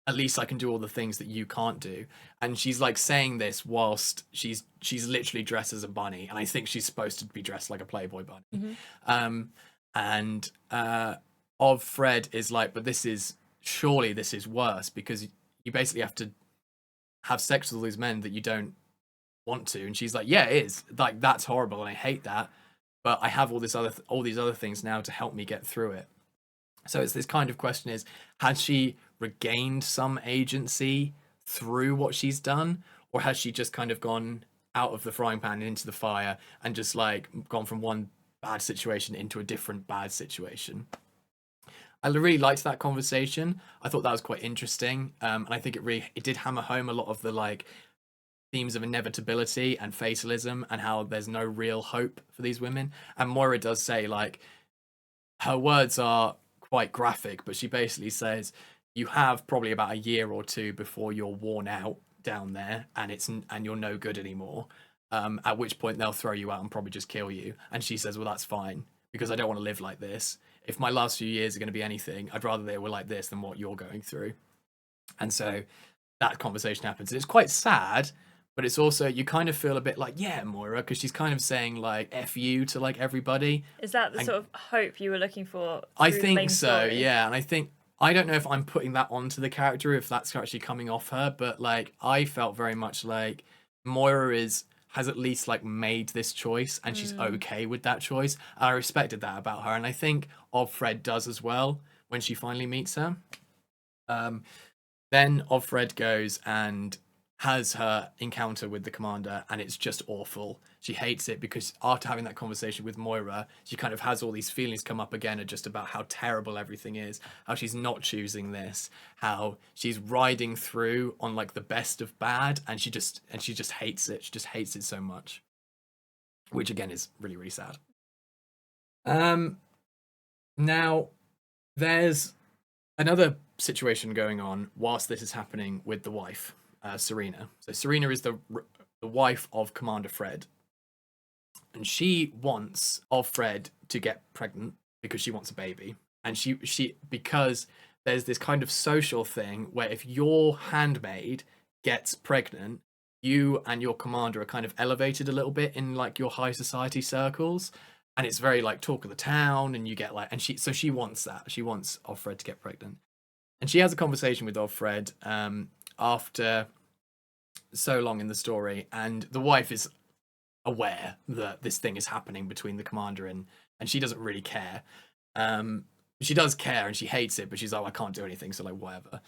at least I can do all the things that you can't do. And she's like saying this whilst she's literally dressed as a bunny, and I think she's supposed to be dressed like a Playboy bunny. And of Fred is like, but surely this is worse, because you basically have to have sex with all these men that you don't want to. And she's like, yeah, it is, like, that's horrible and I hate that, but I have all these other things now to help me get through it. So it's this kind of question is, has she regained some agency through what she's done, or has she just kind of gone out of the frying pan and into the fire and just like gone from one bad situation into a different bad situation? I really liked that conversation. I thought that was quite interesting, and I think it did hammer home a lot of the like themes of inevitability and fatalism, and how there's no real hope for these women. And Moira does say, like, her words are quite graphic, but she basically says you have probably about a year or two before you're worn out down there, and you're no good anymore. At which point they'll throw you out and probably just kill you. And she says, well, that's fine, because I don't want to live like this. If my last few years are going to be anything, I'd rather they were like this than what you're going through. And so that conversation happens. And it's quite sad, but it's also, you kind of feel a bit like, yeah, Moira, because she's kind of saying like F you to like everybody. Is that the sort of hope you were looking for? I through the think main so, story? yeah. And I don't know if I'm putting that onto the character, if that's actually coming off her, but like I felt very much like Moira has at least like made this choice, and she's okay with that choice. I respected that about her, and I think Fred does as well when she finally meets her. Then Fred goes and has her encounter with the commander, and it's just awful. She hates it because after having that conversation with Moira, she kind of has all these feelings come up again, and just about how terrible everything is, how she's not choosing this, how she's riding through on like the best of bad, and she just hates it. She just hates it so much, which again is really, really sad. Now there's another situation going on whilst this is happening with the wife, Serena. So Serena is the wife of Commander Fred, and she wants Fred to get pregnant because she wants a baby, and she because there's this kind of social thing where if your handmaid gets pregnant, you and your commander are kind of elevated a little bit in like your high society circles, and it's very like talk of the town, and you get like, and she wants that. She wants Fred to get pregnant. And she has a conversation with Fred after so long in the story, and the wife is aware that this thing is happening between the commander and she doesn't really care. She does care, and she hates it, but she's like, I can't do anything, so like whatever.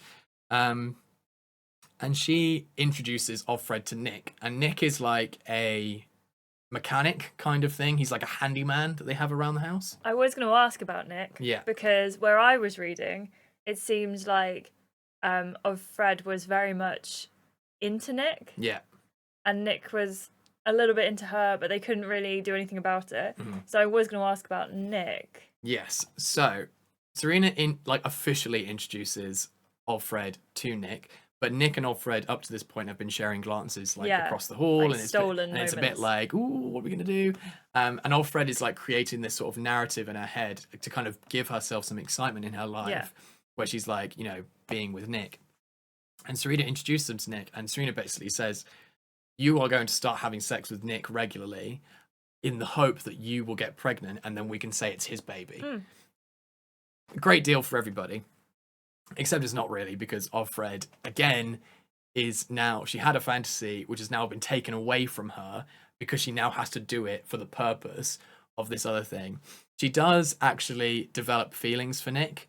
And she introduces Fred to Nick, and Nick is like a mechanic kind of thing. He's like a handyman that they have around the house. I was going to ask about Nick. Yeah. Because where I was reading, it seems like Fred was very much into Nick. Yeah. And Nick was a little bit into her, but they couldn't really do anything about it. So I was going to ask about Nick. Yes. So Serena officially introduces Fred to Nick, but Nick and Fred up to this point have been sharing glances across the hall, like and it's a bit like, ooh, what are we gonna do? And Fred is like creating this sort of narrative in her head to kind of give herself some excitement in her life, where she's like, you know, being with Nick. And Serena introduces them to Nick, and Serena basically says, you are going to start having sex with Nick regularly in the hope that you will get pregnant, and then we can say it's his baby. Great deal for everybody. Except it's not really, because Fred, again, she had a fantasy which has now been taken away from her because she now has to do it for the purpose of this other thing. She does actually develop feelings for Nick,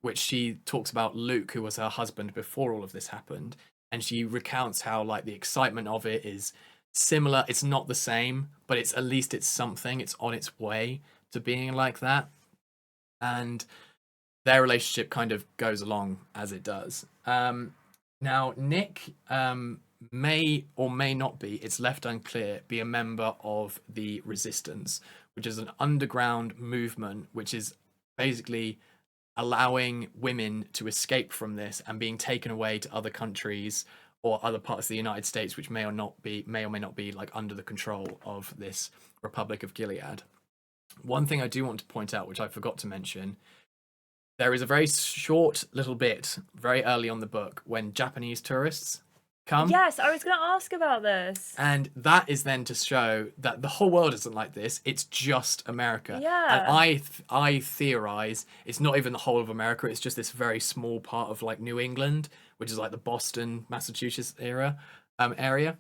which she talks about Luke, who was her husband before all of this happened. And she recounts how like the excitement of it is similar. It's not the same, but at least it's something. It's on its way to being like that. And their relationship kind of goes along as it does. Now, Nick may or may not be, it's left unclear, be a member of the Resistance, which is an underground movement which is basically allowing women to escape from this and being taken away to other countries or other parts of the United States, which may or may not be like under the control of this Republic of Gilead. One thing I do want to point out, which I forgot to mention, there is a very short little bit very early on the book when Japanese tourists come. Yes, I was going to ask about this. And that is then to show that the whole world isn't like this. It's just America. Yeah. And I theorize it's not even the whole of America. It's just this very small part of like New England, which is like the Boston, Massachusetts area. And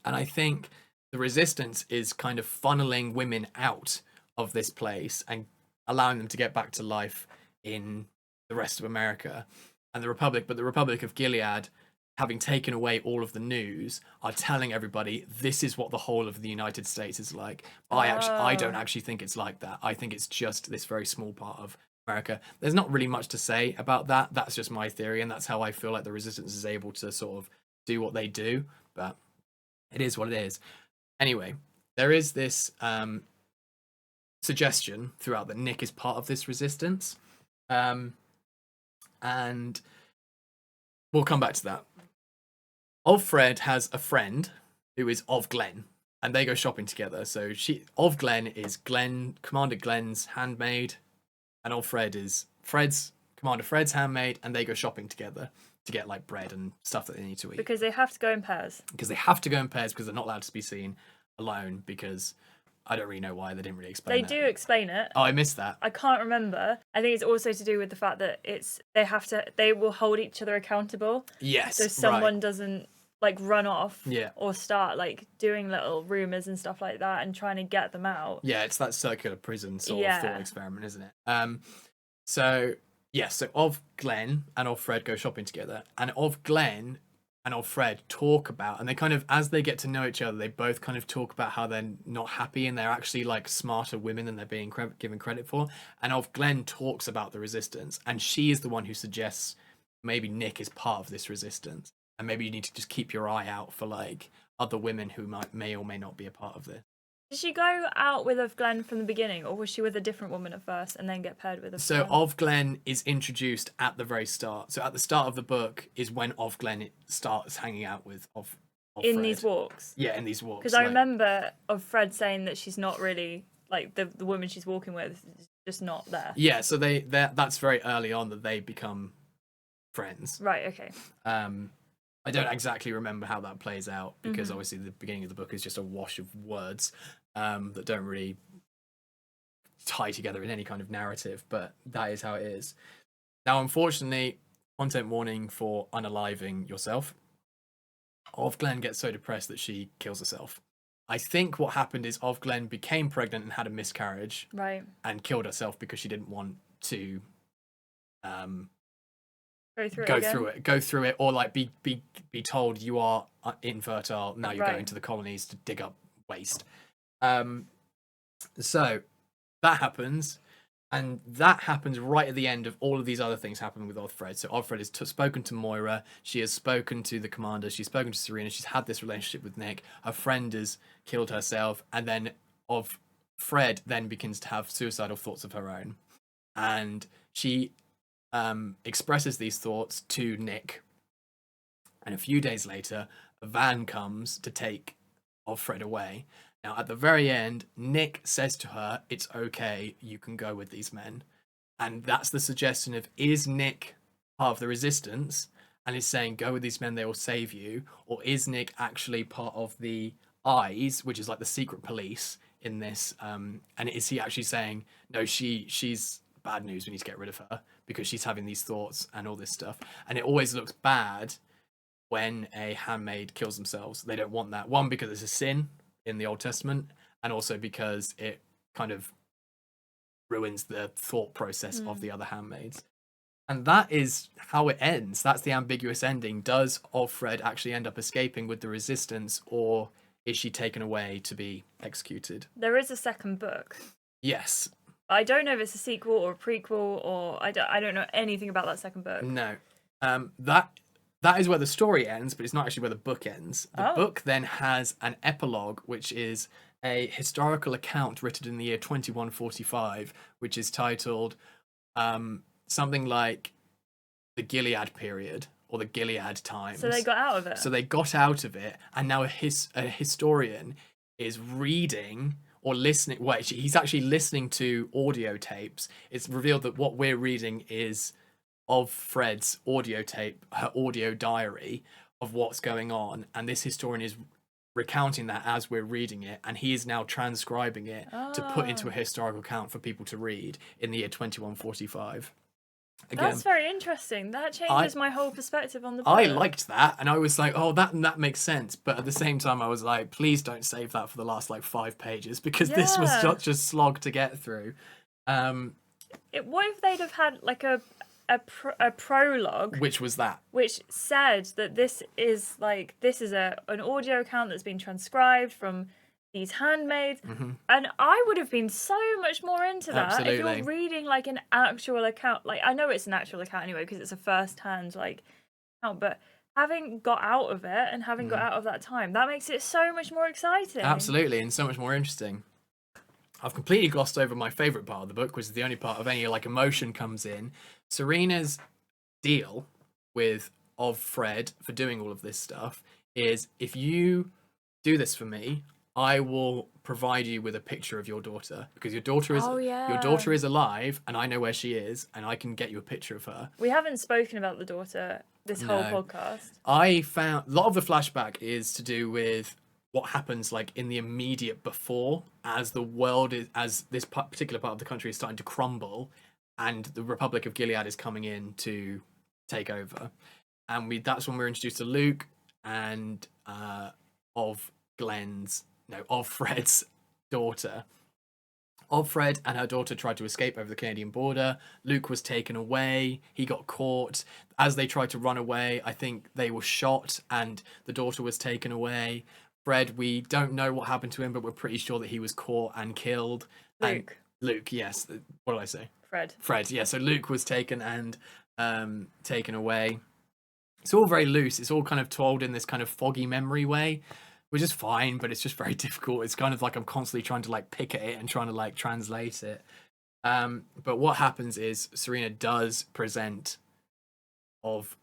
I think the Resistance is kind of funneling women out of this place and allowing them to get back to life in the rest of America. And the Republic of Gilead, having taken away all of the news, are telling everybody this is what the whole of the United States is like. I don't actually think it's like that. I think it's just this very small part of America. There's not really much to say about that. That's just my theory, and that's how I feel like the Resistance is able to sort of do what they do. But it is what it is. Anyway, there is this suggestion throughout that Nick is part of this Resistance, and we'll come back to that. Fred has a friend who is of Glenn, and they go shopping together. So Glenn is Commander Glenn's handmaid, and Fred is Commander Fred's handmaid, and they go shopping together to get like bread and stuff that they need to eat. Because they have to go in pairs. Because they're not allowed to be seen alone, because I don't really know why. They didn't really explain that. They do explain it. Oh, I missed that. I can't remember. I think it's also to do with the fact that they will hold each other accountable. Yes. So someone doesn't like run off or start like doing little rumours and stuff like that and trying to get them out. Yeah, it's that circular prison sort of thought experiment, isn't it? So of Glenn and of Fred go shopping together, and of Glenn and of Fred talk about, and they kind of, as they get to know each other, they both kind of talk about how they're not happy and they're actually like smarter women than they're being given credit for. And of Glenn talks about the Resistance, and she is the one who suggests maybe Nick is part of this Resistance, and maybe you need to just keep your eye out for like other women who may or may not be a part of this. Did she go out with of Glenn from the beginning, or was she with a different woman at first and then get paired with of Glenn? So of Glenn is introduced at the very start. So at the start of the book is when of Glenn starts hanging out with of in Fred. These walks. Yeah, in these walks. Because I remember of Fred saying that she's not really like the woman she's walking with is just not there. Yeah, so that's very early on that they become friends. Right. Okay. I don't exactly remember how that plays out, because obviously the beginning of the book is just a wash of words that don't really tie together in any kind of narrative, but that is how it is. Now, unfortunately, content warning for unaliving yourself. Of Glenn gets so depressed that she kills herself. I think what happened is of Glenn became pregnant and had a miscarriage, right, and killed herself because she didn't want to go through it, or like be told you are infertile, now you're going to the colonies to dig up waste. So that happens, and that happens right at the end of all of these other things happening with Offred. So Offred has spoken to Moira, she has spoken to the commander, she's spoken to Serena, she's had this relationship with Nick, her friend has killed herself, and then Fred then begins to have suicidal thoughts of her own, and she expresses these thoughts to Nick, and a few days later a van comes to take Offred away. Now at the very end, Nick says to her, it's okay, you can go with these men. And that's the suggestion of, is Nick part of the Resistance and is saying go with these men, they will save you, or is Nick actually part of the Eyes, which is like the secret police in this, and is he actually saying no, she's bad news, we need to get rid of her because she's having these thoughts and all this stuff. And it always looks bad when a handmaid kills themselves. They don't want that. One, because it's a sin in the Old Testament, and also because it kind of ruins the thought process of the other handmaids. And that is how it ends. That's the ambiguous ending. Does Offred actually end up escaping with the Resistance, or is she taken away to be executed? There is a second book. Yes. I don't know if it's a sequel or a prequel, or I don't know anything about that second book. No. That that is where the story ends, but it's not actually where the book ends. The Oh. book then has an epilogue, which is a historical account written in the year 2145, which is titled something like the Gilead period or the Gilead times. So they got out of it. So they got out of it, and now a historian is reading or listening. Well, he's actually listening to audio tapes. It's revealed that what we're reading is of Fred's audio tape, her audio diary of what's going on, and this historian is recounting that as we're reading it, and he is now transcribing it to put into a historical account for people to read in the year 2145. Again, that's very interesting. That changes my whole perspective on the book. I liked that, and I was like, oh, that makes sense. But at the same time, I was like, please don't save that for the last like 5 pages, because this was such a slog to get through. What if they'd have had like a prologue, which was that, which said that this is an audio account that's been transcribed from these handmaids, and I would have been so much more into that. Absolutely. If you're reading like an actual account, like I know it's an actual account anyway because it's a first-hand like account, but having got out of it and having got out of that time, that makes it so much more exciting. Absolutely, and so much more interesting. I've completely glossed over my favourite part of the book, which is the only part of any like emotion comes in. Serena's deal with Fred for doing all of this stuff is, if you do this for me, I will provide you with a picture of your daughter, because your daughter is alive, and I know where she is, and I can get you a picture of her. We haven't spoken about the daughter this whole podcast. I found a lot of the flashback is to do with what happens like in the immediate before, as the world is, as this particular part of the country is starting to crumble, and the Republic of Gilead is coming in to take over, and that's when we're introduced to Luke and of Fred's daughter. Fred and her daughter tried to escape over the Canadian border. Luke was taken away. He got caught. As they tried to run away, I think they were shot, and the daughter was taken away. Fred, we don't know what happened to him, but we're pretty sure that he was caught and killed. Luke, yes. What did I say? Fred, yeah. So Luke was taken and taken away. It's all very loose. It's all kind of told in this kind of foggy memory way, which is fine, but it's just very difficult. It's kind of like I'm constantly trying to like pick at it and trying to like translate it. But what happens is Serena does present of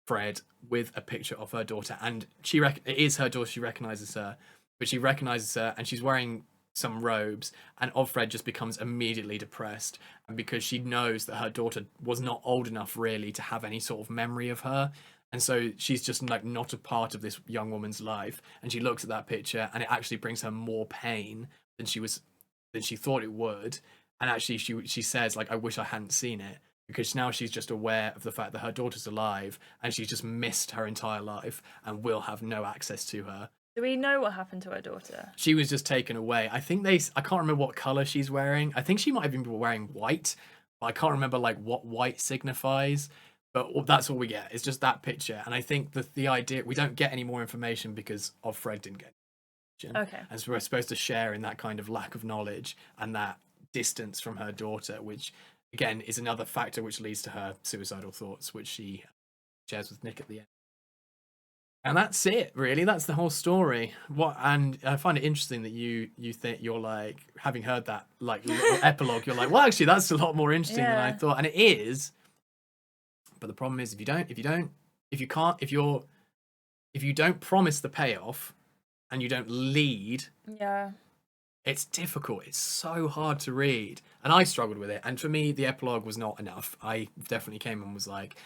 Fred with a picture of her daughter, and it is her daughter. She recognizes her, but she recognizes her, and she's wearing some robes, and Fred just becomes immediately depressed, and because she knows that her daughter was not old enough really to have any sort of memory of her. And so she's just like not a part of this young woman's life. And she looks at that picture, and it actually brings her more pain than she thought it would. And actually she says like, I wish I hadn't seen it, because now she's just aware of the fact that her daughter's alive, and she's just missed her entire life and will have no access to her. Do we know what happened to her daughter? She was just taken away. I think I can't remember what color she's wearing. I think she might have even been wearing white, but I can't remember like what white signifies. But that's all we get. It's just that picture. And I think the idea, we don't get any more information because Fred didn't get information. Okay. And so we're supposed to share in that kind of lack of knowledge and that distance from her daughter, which again is another factor which leads to her suicidal thoughts, which she shares with Nick at the end. And that's it, really. That's the whole story. And I find it interesting that you think, you're like, having heard that like little epilogue, you're like, well, actually, that's a lot more interesting than I thought. And it is. But the problem is, if you don't promise the payoff and you don't lead, it's difficult. It's so hard to read, and I struggled with it. And for me, the epilogue was not enough. I definitely came and was like,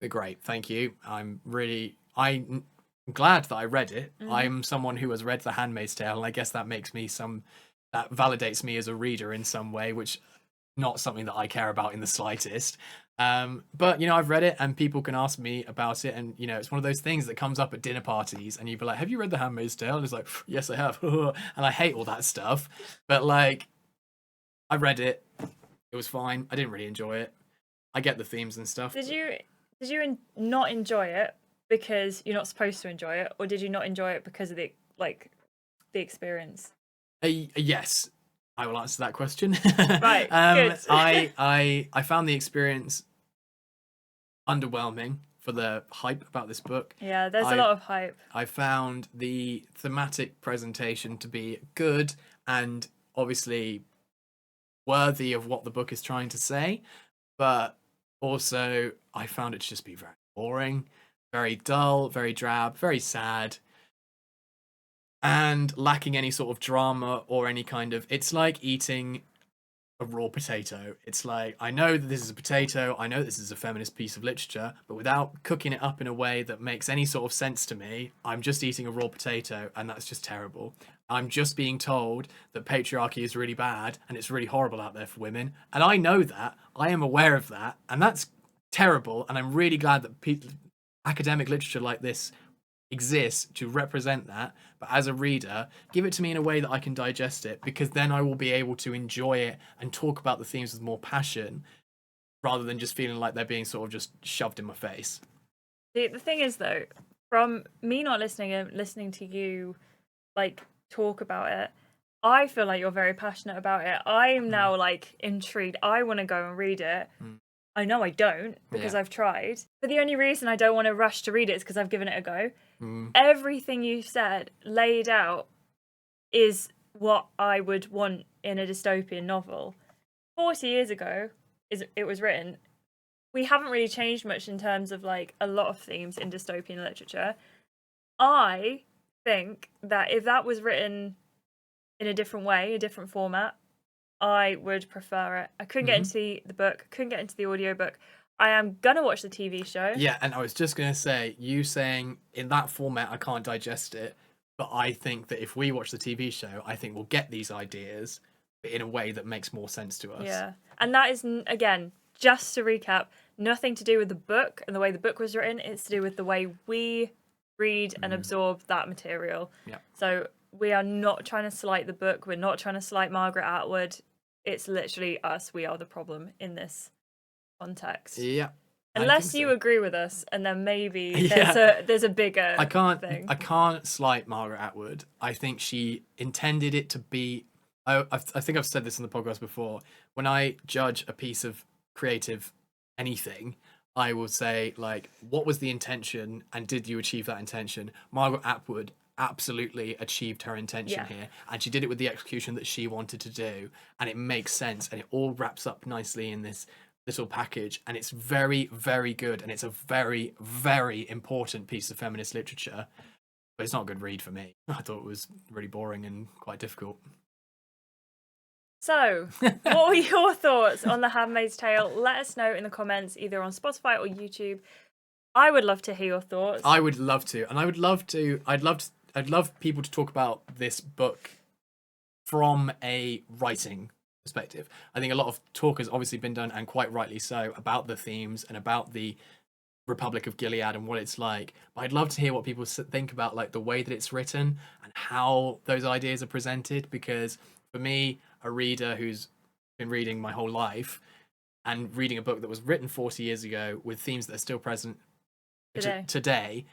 "Great, thank you. I'm glad that I read it. I'm someone who has read The Handmaid's Tale, and I guess that makes me that validates me as a reader in some way, which not something that I care about in the slightest." But I've read it, and people can ask me about it, and it's one of those things that comes up at dinner parties, and you'd be like, have you read The Handmaid's Tale? And it's like, yes, I have. And I hate all that stuff, but like, I read it, it was fine. I didn't really enjoy it. I get the themes and stuff. Did you not enjoy it because you're not supposed to enjoy it, or did you not enjoy it because of the experience? Yes, I will answer that question. Right, good. I found the experience underwhelming. for the hype about this book. Yeah, there's a lot of hype. I found the thematic presentation to be good and obviously worthy of what the book is trying to say, but also I found it to just be very boring, very dull, very drab, very sad, and lacking any sort of drama or any kind of... It's like eating a raw potato. It's like, I know that this is a potato, I know this is a feminist piece of literature, but without cooking it up in a way that makes any sort of sense to me, I'm just eating a raw potato, and that's just terrible. I'm just being told that patriarchy is really bad and it's really horrible out there for women, and I know that, I am aware of that, and that's terrible, and I'm really glad that academic literature like this exists to represent that. But as a reader, give it to me in a way that I can digest it, because then I will be able to enjoy it and talk about the themes with more passion, rather than just feeling like they're being sort of just shoved in my face. The thing is, though, from me not listening and listening to you like talk about it, I feel like you're very passionate about it. I am now like intrigued. I want to go and read it. I know I don't, because I've tried. But the only reason I don't want to rush to read it is because I've given it a go. Everything you said, laid out, is what I would want in a dystopian novel. 40 years ago, it was written. We haven't really changed much in terms of like a lot of themes in dystopian literature. I think that if that was written in a different way, a different format, I would prefer it. I couldn't get into the book, couldn't get into the audiobook. I am gonna watch the TV show. Yeah, and I was just gonna say, you saying in that format I can't digest it, but I think that if we watch the TV show, I think we'll get these ideas in a way that makes more sense to us. Yeah, and that is, again, just to recap, nothing to do with the book and the way the book was written. It's to do with the way we read and absorb that material. Yeah. So we are not trying to slight the book. We're not trying to slight Margaret Atwood. It's literally us. We are the problem in this context. Yeah. Unless you agree with us, and then maybe there's a bigger thing. I can't slight Margaret Atwood. I think she intended it to be... I think I've said this in the podcast before. When I judge a piece of creative anything, I will say, like, what was the intention, and did you achieve that intention? Margaret Atwood absolutely achieved her intention here, and she did it with the execution that she wanted to do, and it makes sense, and it all wraps up nicely in this little package, and it's very, very good, and it's a very, very important piece of feminist literature, but it's not a good read for me. I thought it was really boring and quite difficult. So, what were your thoughts on The Handmaid's Tale? Let us know in the comments, either on Spotify or YouTube. I would love to hear your thoughts. I would love to, and I'd love people to talk about this book from a writing perspective. I think a lot of talk has obviously been done, and quite rightly so, about the themes and about the Republic of Gilead and what it's like. But I'd love to hear what people think about like the way that it's written and how those ideas are presented, because for me, a reader who's been reading my whole life and reading a book that was written 40 years ago with themes that are still present today,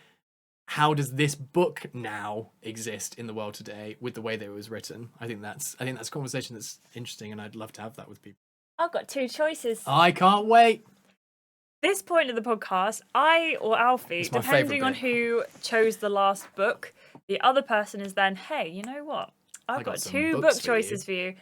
how does this book now exist in the world today with the way that it was written? I think that's a conversation that's interesting, and I'd love to have that with people. I've got two choices. I can't wait. This point of the podcast, I or Alfie, depending on who chose the last book, the other person is then, hey, you know what? I've got two book choices for you.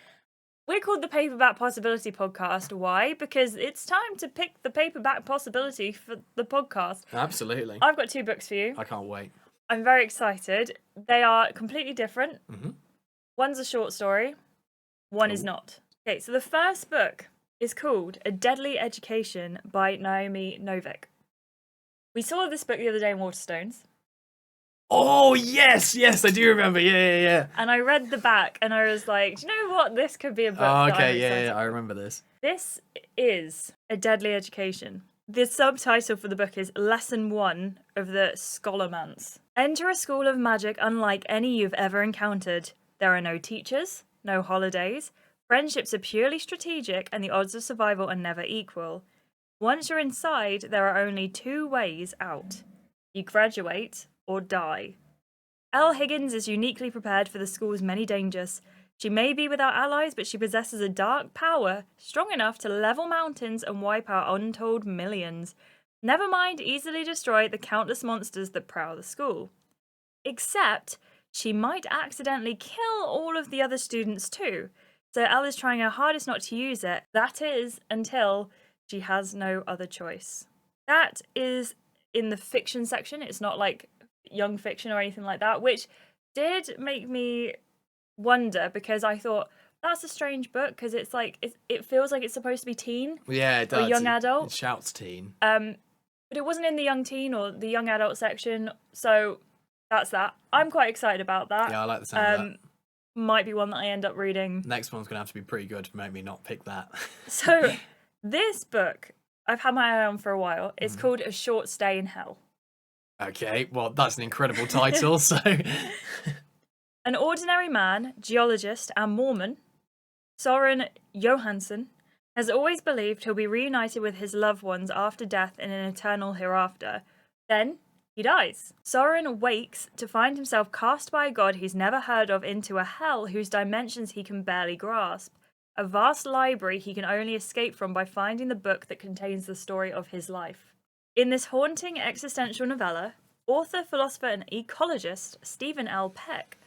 We're called the Paperback Possibility Podcast. Why? Because it's time to pick the paperback possibility for the podcast. Absolutely. I've got two books for you. I can't wait. I'm very excited. They are completely different. One's a short story. One is not. Okay, so the first book is called A Deadly Education by Naomi Novik. We saw this book the other day in Waterstones. Oh, yes, I do remember. Yeah. And I read the back and I was like, do you know what? This could be a book. Oh, okay, I remember this. This is A Deadly Education. The subtitle for the book is Lesson 1 of the Scholarmance. Enter a school of magic unlike any you've ever encountered. There are no teachers, no holidays. Friendships are purely strategic and the odds of survival are never equal. Once you're inside, there are only two ways out. You graduate or die. Elle Higgins is uniquely prepared for the school's many dangers. She may be without allies, but she possesses a dark power strong enough to level mountains and wipe out untold millions. Never mind easily destroy the countless monsters that prowl the school. Except she might accidentally kill all of the other students too. So Elle is trying her hardest not to use it. That is until she has no other choice. That is in the fiction section. It's not like young fiction or anything like that, which did make me wonder because I thought that's a strange book because it's like it feels like it's supposed to be teen Yeah, it or does. young adult. It shouts teen. But it wasn't in the young teen or the young adult section, so that's that. I'm quite excited about that. Yeah, I like the sound of that. Might be one that I end up reading. Next one's gonna have to be pretty good to make me not pick that. So this book I've had my eye on for a while. It's called A Short Stay in Hell. Okay, well that's an incredible title. So an ordinary man, geologist, and Mormon, Soren Johansson, has always believed he'll be reunited with his loved ones after death in an eternal hereafter. Then he dies. Soren wakes to find himself cast by a god he's never heard of into a hell whose dimensions he can barely grasp. A vast library he can only escape from by finding the book that contains the story of his life. In this haunting existential novella, author, philosopher, and ecologist Stephen L. Peck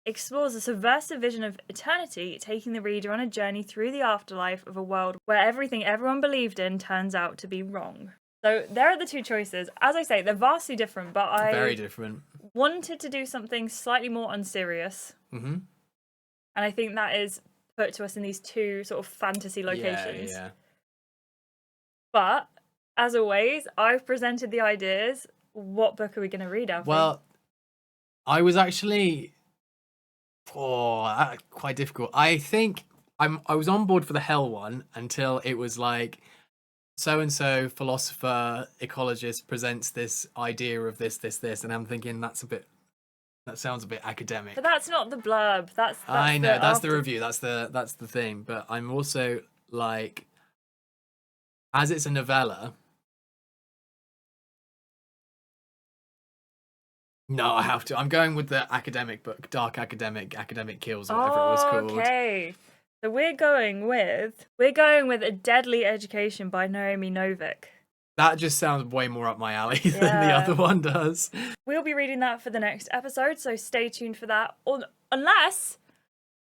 explores a subversive vision of eternity, taking the reader on a journey through the afterlife of a world where everything everyone believed in turns out to be wrong. So there are the two choices. As I say, they're vastly different, but I very different. Wanted to do something slightly more unserious. Mm-hmm. And I think that is put to us in these two sort of fantasy locations. Yeah. But as always, I've presented the ideas. What book are we going to read, Alfie? Well, I was actually quite difficult. I think I was on board for the hell one until it was like so and so philosopher ecologist presents this idea of this, and I'm thinking that sounds a bit academic. But that's not the blurb. That's I know that's the review. That's the thing. But I'm also like, as it's a novella. No, I have to. I'm going with the academic book, Dark Academic Kills, or whatever it was called. Okay. So we're going with A Deadly Education by Naomi Novik. That just sounds way more up my alley than the other one does. We'll be reading that for the next episode, so stay tuned for that. Unless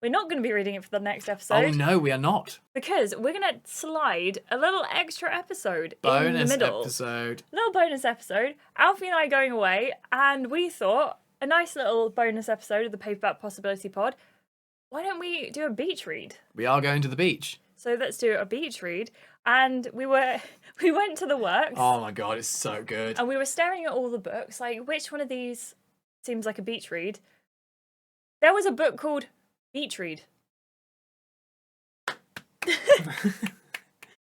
we're not going to be reading it for the next episode. Oh no, we are not. Because we're going to slide a little extra episode in the middle. Little bonus episode. Alfie and I are going away, and we thought a nice little bonus episode of the Paperback Possibility Pod. Why don't we do a beach read? We are going to the beach. So let's do a beach read. And we went to the works. Oh my god, it's so good. And we were staring at all the books, like which one of these seems like a beach read? There was a book called Beach Read.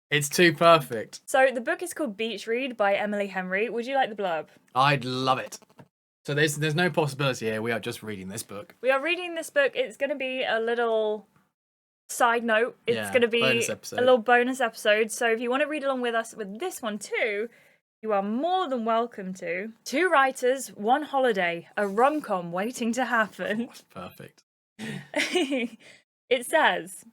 It's too perfect. So the book is called Beach Read by Emily Henry. Would you like the blurb? I'd love it. So there's no possibility here. We are just reading this book. We are reading this book. It's going to be a little side note. It's going to be a little bonus episode. So if you want to read along with us with this one too, you are more than welcome to. 2 writers, 1 holiday, a rom-com waiting to happen. That's perfect. It says,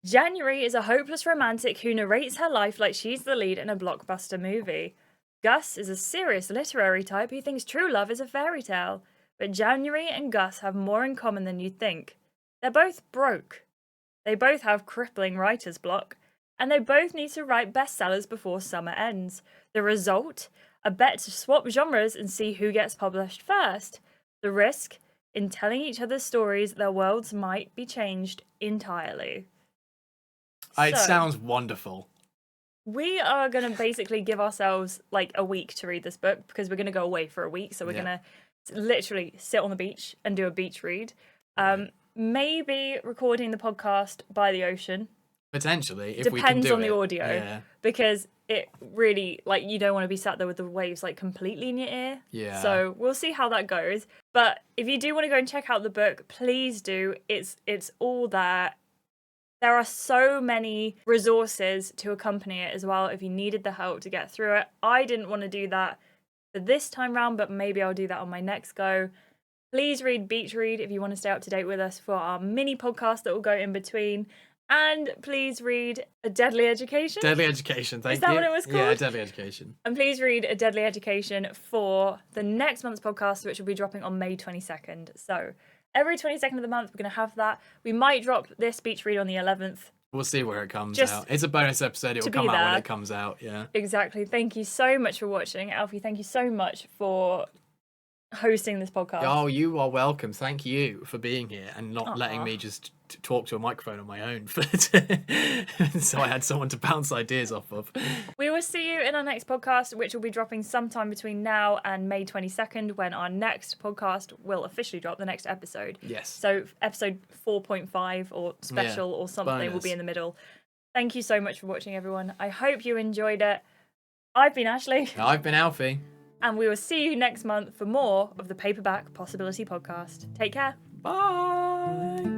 January is a hopeless romantic who narrates her life like she's the lead in a blockbuster movie. Gus is a serious literary type who thinks true love is a fairy tale. But January and Gus have more in common than you'd think. They're both broke. They both have crippling writer's block. And they both need to write bestsellers before summer ends. The result? A bet to swap genres and see who gets published first. The risk? In telling each other's stories, their worlds might be changed entirely. It sounds wonderful. We are going to basically give ourselves like a week to read this book because we're going to go away for a week. So we're going to literally sit on the beach and do a beach read. Maybe recording the podcast by the ocean. Potentially, if Depends we can do on the audio. Yeah. Because it really, like, you don't want to be sat there with the waves like completely in your ear. Yeah. So we'll see how that goes. But if you do want to go and check out the book, please do. It's all there. There are so many resources to accompany it as well if you needed the help to get through it. I didn't want to do that for this time round, but maybe I'll do that on my next go. Please read Beach Read if you want to stay up to date with us for our mini podcast that will go in between. And please read A Deadly Education. Deadly Education, thank you. Is that what it was called? Yeah, Deadly Education. And please read A Deadly Education for the next month's podcast, which will be dropping on May 22nd. So every 22nd of the month, we're going to have that. We might drop this speech read on the 11th. We'll see where it comes Just out. It's a bonus episode. It will come out when it comes out, yeah. Exactly. Thank you so much for watching. Alfie, thank you so much for hosting this podcast. Oh, you are welcome. Thank you for being here and not letting me just talk to a microphone on my own. So I had someone to bounce ideas off of. We will see you in our next podcast, which will be dropping sometime between now and May 22nd, when our next podcast will officially drop, the next episode. Yes. So episode 4.5 or special or something will be in the middle. Thank you so much for watching, everyone. I hope you enjoyed it. I've been Ashleigh. I've been Alfie. And we will see you next month for more of the Paperback Possibility Podcast. Take care. Bye.